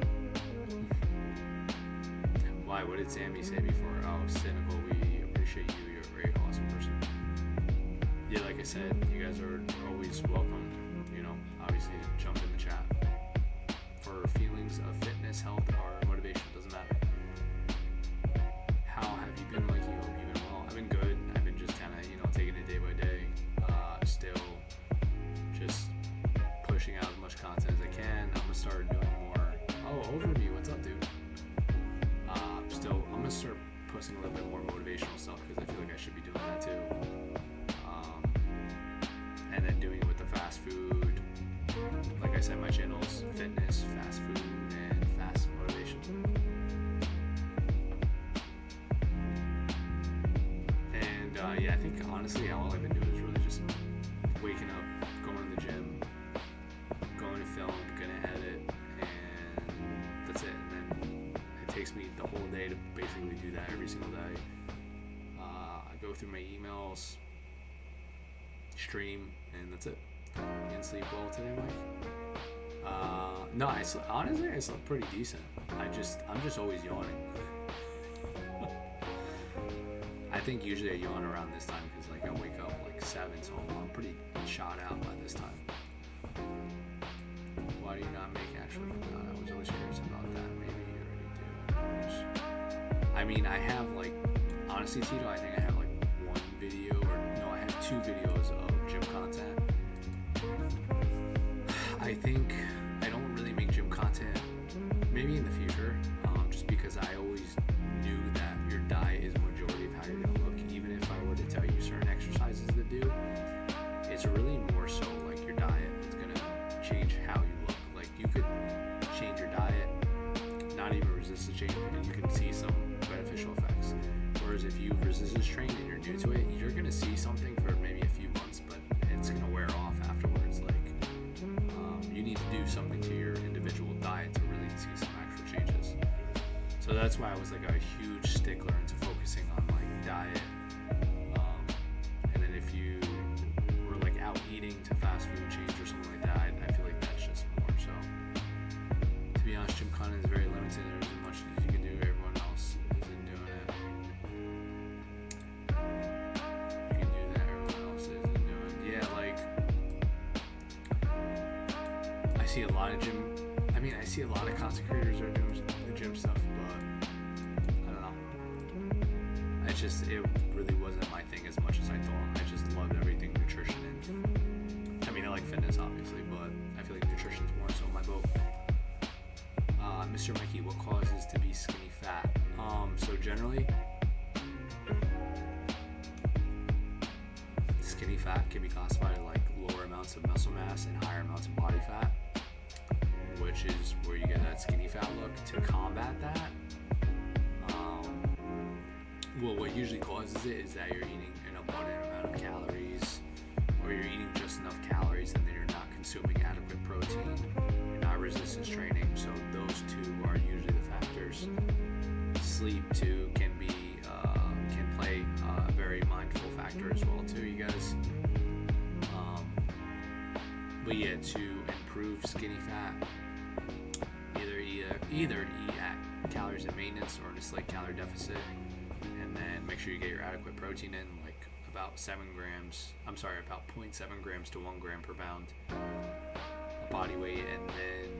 A: Why? What did Sammy say before? Oh, cynical. We appreciate you. You're a very awesome person. Yeah, like I said, you guys are always welcome. You know, obviously to jump in the chat for feelings of fitness, health, or motivation. Doesn't matter. How have you been, Mikey? Hope you've been well. I've been good. I've been just kind of, taking it day by day. Still just pushing out as much content as I can. I'm gonna start doing more. Oh, overview. What's up, dude? I'm gonna start posting a little bit more motivational stuff, because I feel like I should be doing that too. And then doing it with the fast food. Like I said, my channel is fitness, fast food, and fast motivation. And yeah, I think honestly all I've been doing is really just waking up, going to the gym, going to film, gonna edit, and that's it. And then it takes me the whole day to basically do that every single day. I go through my emails, stream, and that's it. You didn't sleep well today, Mike? No, honestly I slept pretty decent. I'm just always yawning. I think usually I yawn around this time because like I wake up like 7, so I'm pretty shot out by this time. Why do you not make actual? I was always curious about that. Maybe you already do. I mean, I have like, honestly, Tito, I think I have like one video, or no, I have 2 videos of gym content. I think I don't really make gym content, maybe in the future, just because I always knew that your diet is majority of how you're gonna look. Even if I were to tell you certain exercises to do, it's really more so like your diet that's gonna change how you look. Like you could change your diet, not even resist the change, and you can see some beneficial effects. Whereas if you resistance train and you're new to it, you're gonna see something for maybe a few months, but it's gonna wear off afterwards. Like you need to do something to your individual diet to really see some actual changes. So that's why I was like a huge stickler into focusing on like diet. And then if you were like out eating to fast food chains or something like that, I feel like that's just more so. To be honest, gym content is very limited. There isn't much that you can do. Everyone else isn't doing it. You can do that. Everyone else isn't doing it. Yeah, like I see a lot of gym. I mean, I see a lot of content creators are doing the gym stuff, but I don't know. It really wasn't my thing as much as I thought. I just loved everything nutrition and I mean, I like fitness obviously, but I feel like nutrition's more so my boat. Mr. Mikey, what causes to be skinny fat? So generally, skinny fat can be classified as like lower amounts of muscle mass and higher amounts of body fat, which is where you get that skinny fat look. To combat that, well, what usually causes it is that you're eating an abundant amount of calories, or you're eating just enough calories and then you're not consuming adequate protein, you're not resistance training. So those two are usually the factors. Sleep too can play a very mindful factor as well too, you guys. But yeah, to improve skinny fat, either eat at calories in maintenance or in a slight calorie deficit, and then make sure you get your adequate protein in, like about 0.7 grams to 1 gram per pound of body weight, and then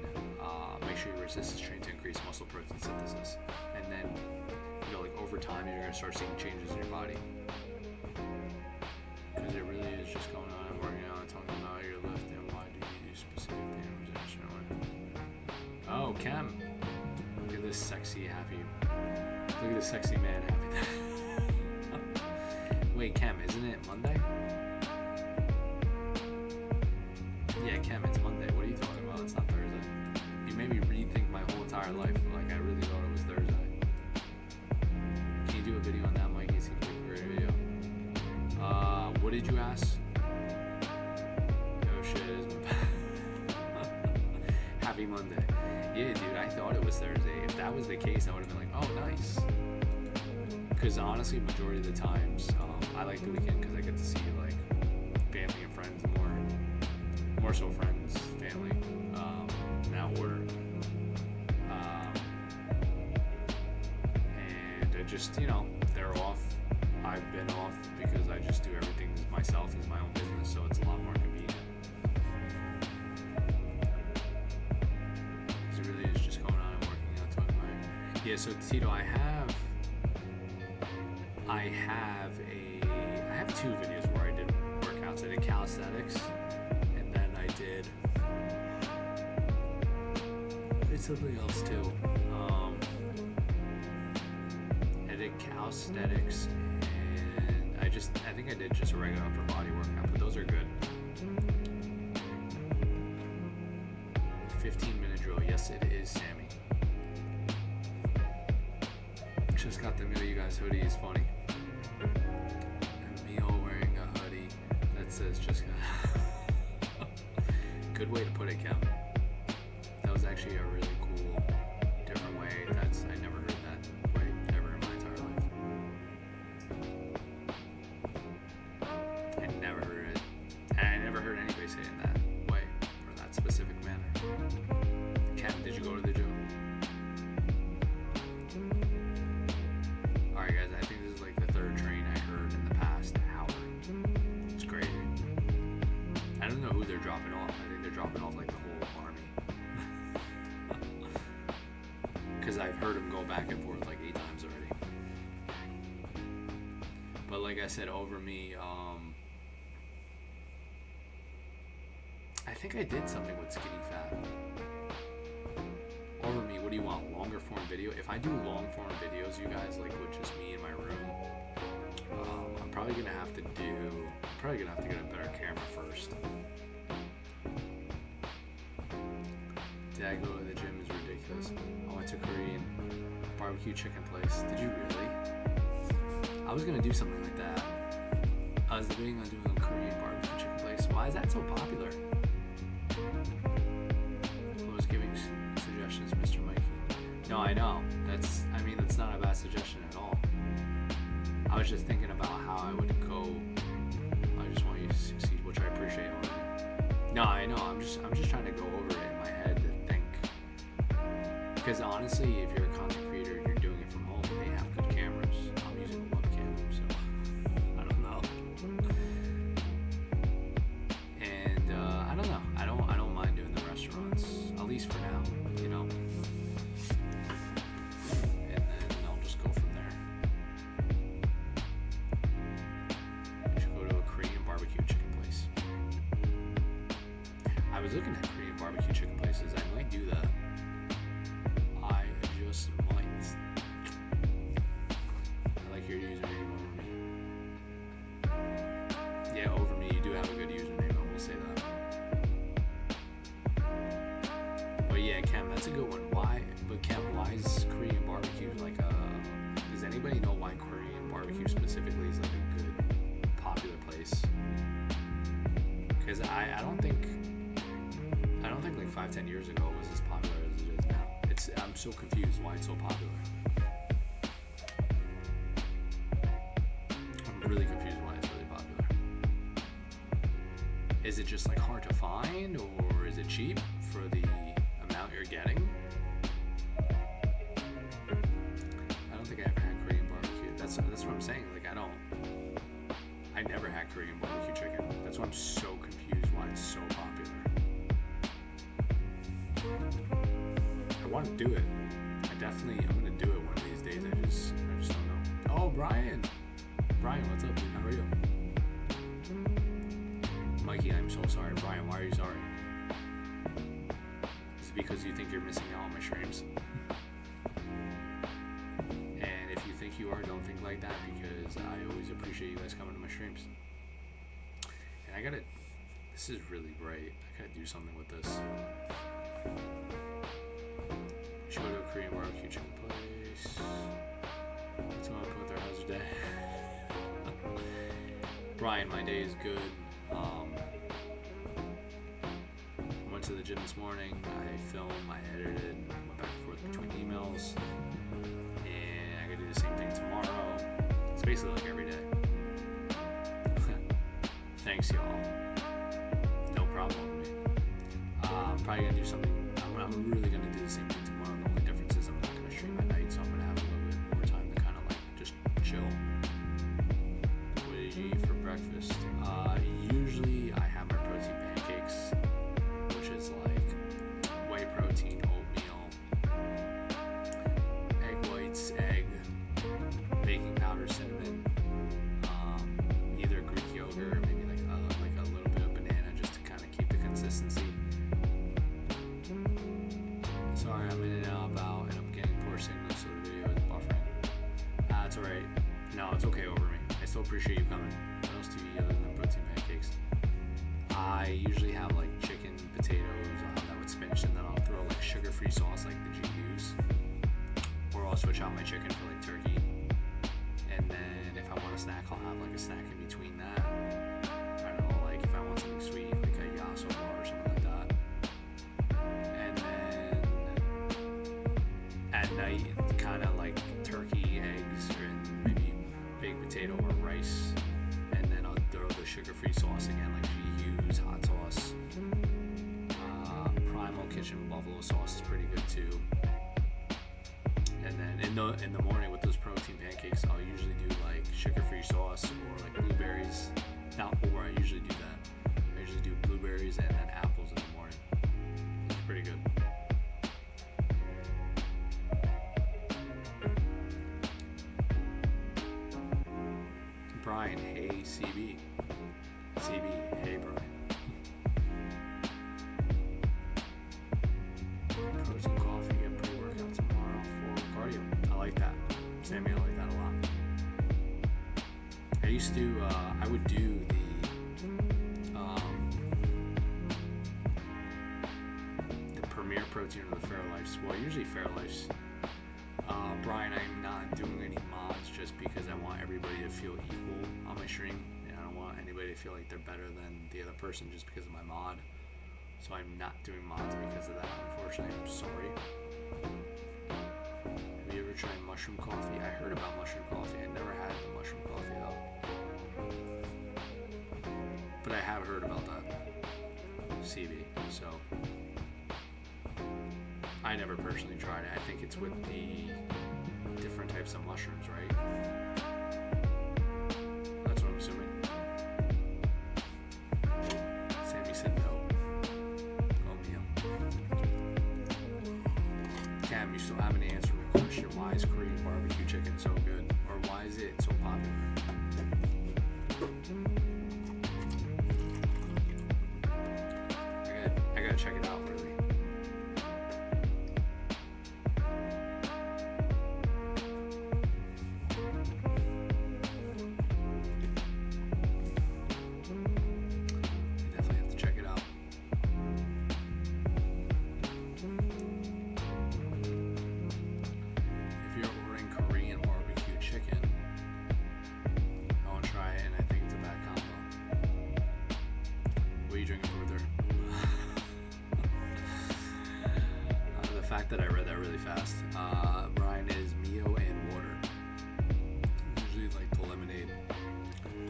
A: make sure you resistance train to increase muscle protein synthesis. And then, like over time, you're going to start seeing changes in your body. Because it really is just going on and working out and talking about your lift and why do you do specific things. Oh, Kem. Look at this sexy, happy. Look at this sexy man happy. Wait, Kem, isn't it Monday? Yeah, Kem, it's Monday. What are you talking about? It's not Thursday. You made me rethink my whole entire life. Like, I really thought it was Thursday. Can you do a video on that, Mikey? It seems like a great video. What did you ask? Oh shit, it is Happy Monday. Yeah, dude, I thought it was Thursday. If that was the case, I would have been like, oh, nice. Because honestly, majority of the times, I like the weekend because I get to see like family and friends more so friends, family, in that order. And I just, they're off. I've been off because I just do everything myself as my own business, so it's a lot more convenient. Because it really is just going on and working out, talking about it. Yeah, so Tito, I have 2 videos where I did workouts. I did calisthenics, and then I did something else too. I did calisthenics, and I think I did just a regular upper body workout, but those are good. 15-minute drill. Yes, it is, Sammy. Just got the Meal You Guys hoodie. Is funny. And Meal wearing a hoodie that says just got. Good way to put it, Kem. That was actually a really cool, different way. I never heard that way ever in my entire life. I never heard it. And I never heard anybody say it in that way, or that specific manner. Kem, did you go to the gym? Alright guys, I think this is like the 3rd train I heard in the past hour. It's crazy. I don't know who they're dropping off. I think they're dropping off like the whole army. Because I've heard them go back and forth like 8 times already. But like I said, over me, I think I did something with skinny fat. Over me, what do you want? Longer form video? If I do long form videos, you guys, like with just me in my room, I'm probably gonna have to get a better camera first. Did I go to the gym? Is ridiculous. I went to Korean barbecue chicken place. Did you really? I was gonna do something like that. I was debating on doing a Korean barbecue chicken place. Why is that so popular? I was giving suggestions, Mr. Mikey. No, I know. That's not a bad suggestion at all. I was just thinking about how I would go. I just want you to succeed, which I appreciate already. No, I know. I'm just trying to go over it in my head and think. Because honestly, if you're a content creator and you're doing it from home, they have good cameras. I'm using a webcam, so I don't know. And I don't know. I don't mind doing the restaurants, at least for now, And then I'll just go from there. I should go to a Korean barbecue chicken place. I was looking at Korean barbecue chicken places. I might do that. I that's a good one. Why? But Kev, why is Korean barbecue like a? Does anybody know why Korean barbecue specifically is like a good, popular place? Because I don't think like 5-10 years ago it was as popular as it is now. I'm so confused why it's so popular. I'm really confused why it's really popular. Is it just like hard to find, or is it cheap for the amount you're getting? I don't think I ever had Korean barbecue. That's what I'm saying. Like I never had Korean barbecue chicken. That's why I'm so confused why it's so popular. I want to do it. I'm gonna do it one of these days. I just don't know. Oh, Brian, what's up, dude? How are you? Mikey, I'm so sorry. Brian, why are you sorry? Is it because you think you're missing out on my streams? And if you think you are, don't think like that, because I always appreciate you guys coming to my streams. And this is really bright. I gotta do something with this. Should go to a Korean barbecue chicken place. Someone put their how's your day? Brian, my day is good. Went to the gym this morning. I filmed, I edited, went back and forth between emails, and I gotta do the same thing tomorrow. It's basically like every day. Thanks, y'all. No problem with me. I'm probably gonna do something. I'm really gonna do the same thing tomorrow. The only difference is I'm not gonna stream at night, so I'm gonna have a little bit more time to kind of like just chill. What did you eat for breakfast? Usually I have my protein pancakes, which is like whey protein, oatmeal, egg whites, egg, baking powder, cinnamon, either Greek yogurt or maybe like a little bit of banana, just to kind of keep the consistency. Sorry, I'm in and out about, and I'm getting poor signal, so the video is buffering. That's alright. No, it's okay over me. I still appreciate you coming. What else do you eat other than protein pancakes? I usually have like chicken, potatoes, that with spinach, and then I'll throw like sugar-free sauce like the GUs. Or I'll switch out my chicken for like turkey. And then if I want a snack, I'll have like a snack in between that. I don't know, like if I want something sweet, like a yasso bar or something like that. And then at night, kind of like turkey, eggs, and maybe baked potato or rice. And then I'll throw the sugar-free sauce again, like GU's, hot sauce. Primal Kitchen buffalo sauce is pretty good too. And then in the morning with those protein pancakes, I'll usually do like sugar-free sauce or like blueberries. Or I usually do that. I usually do blueberries and then apples in the morning. It's pretty good. Brian, hey CB. CB, hey Brian. Protein coffee and pre-workout tomorrow for cardio. I like that. Sammy, I like that a lot. I used to, I would do the Premier Protein or the Fairlifes. Well, usually Fairlifes. Brian, I'm not doing any mods just because I want everybody to feel equal on my stream. And I don't want anybody to feel like they're better than the other person just because of my mod. So I'm not doing mods because of that, unfortunately. I'm sorry. Have you ever tried mushroom coffee? I heard about mushroom coffee. I never had the mushroom coffee though. But I have heard about that. CB. So I never personally tried it. I think it's with the different types of mushrooms, right? That's what I'm assuming. Sammy said no. Cam, you still haven't answered my question. Why is Korean barbecue chicken so good? Or why is it so popular? I gotta check it out, really. that I read that really fast. Brian is Mio and water. I usually like the lemonade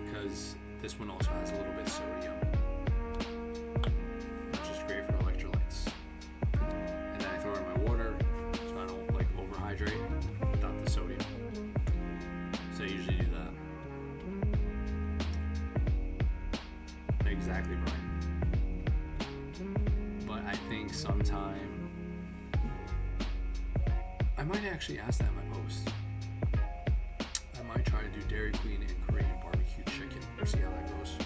A: because this one also has a little bit of sodium, which is great for electrolytes. And then I throw in my water so I don't like overhydrate without the sodium. So I usually do that. Exactly, Brian. But I think sometime I might actually ask that in my post. I might try to do Dairy Queen and Korean barbecue chicken. We'll see how that goes.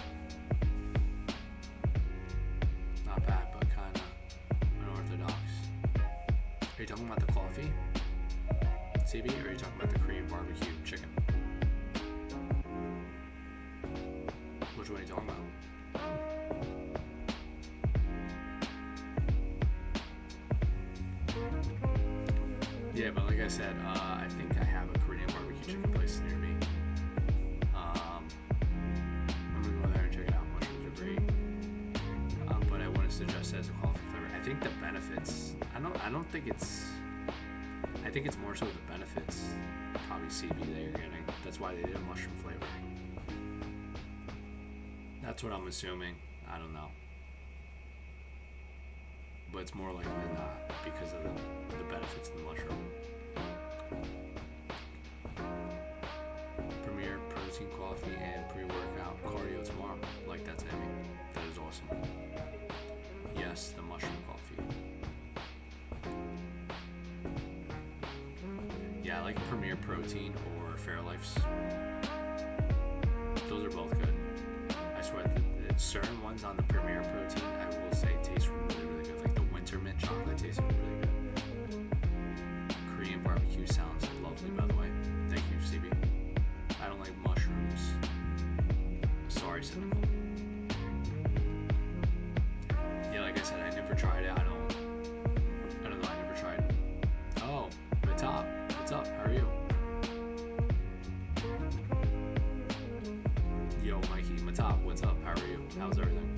A: Not bad, but kind of unorthodox. Are you talking about the coffee, CB, or are you talking about the Korean barbecue chicken? Which one are you talking about? Yeah, but like I said, I think I have a Korean barbecue chicken place near me. I'm gonna go there and check it out. Mushrooms are great, but I wouldn't suggest it as a coffee flavor. I think the benefits. I think it's more so the benefits. Probably CB that you're getting. That's why they did a mushroom flavor. That's what I'm assuming. I don't know. But it's more likely than not because of the benefits of the mushroom. Premier protein coffee and pre-workout cardio tomorrow. Like that's heavy. That is awesome. Yes, the mushroom coffee. Yeah, I like Premier Protein or Fairlife's. Those are both good. I swear, certain ones on the Premier Protein, I will say, taste really, really good. Like the winter mint chocolate tastes really good. Korean barbecue sounds lovely, by the way. Thank you, CB. I don't like mushrooms. Sorry, cynical. Yeah, like I said, I never tried it. I don't know. I never tried. Oh, Matop. What's up? How are you? Yo, Mikey. Matop, what's up? How are you? How's everything?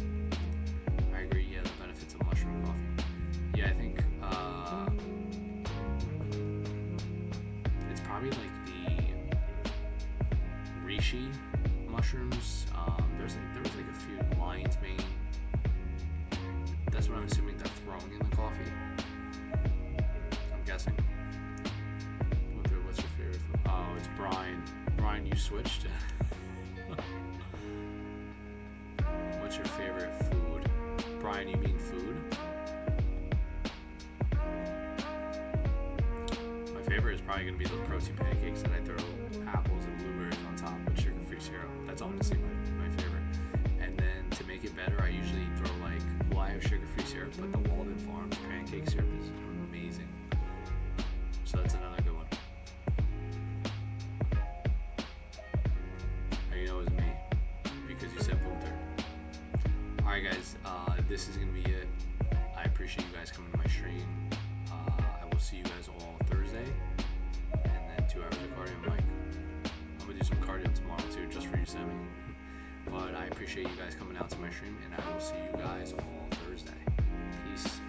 A: I agree. Yeah, the benefits of mushroom coffee. Yeah, I think it's probably like the reishi mushrooms. There was like a few lion's mane. That's what I'm assuming they're throwing in the coffee. I'm guessing. What's your favorite food? Oh, it's Brian. Brian, you switched. What's your favorite food? Brian, you mean food? My favorite is probably going to be those protein pancakes that I throw apples and blueberries on top with sugar-free syrup. That's honestly my favorite. And then to make it better, I usually throw I have sugar-free syrup, but the Walden Farms pancake syrup is amazing. So that's another good one. How you know it was me? Because you said Luther. Alright guys, this is going to be it. I appreciate you guys coming to my stream. I will see you guys all Thursday. And then 2 hours of cardio, Mike. I'm going to do some cardio tomorrow too, just for you, Sammy. But I appreciate you guys coming out to my stream, and I will see you guys all Thursday. Peace.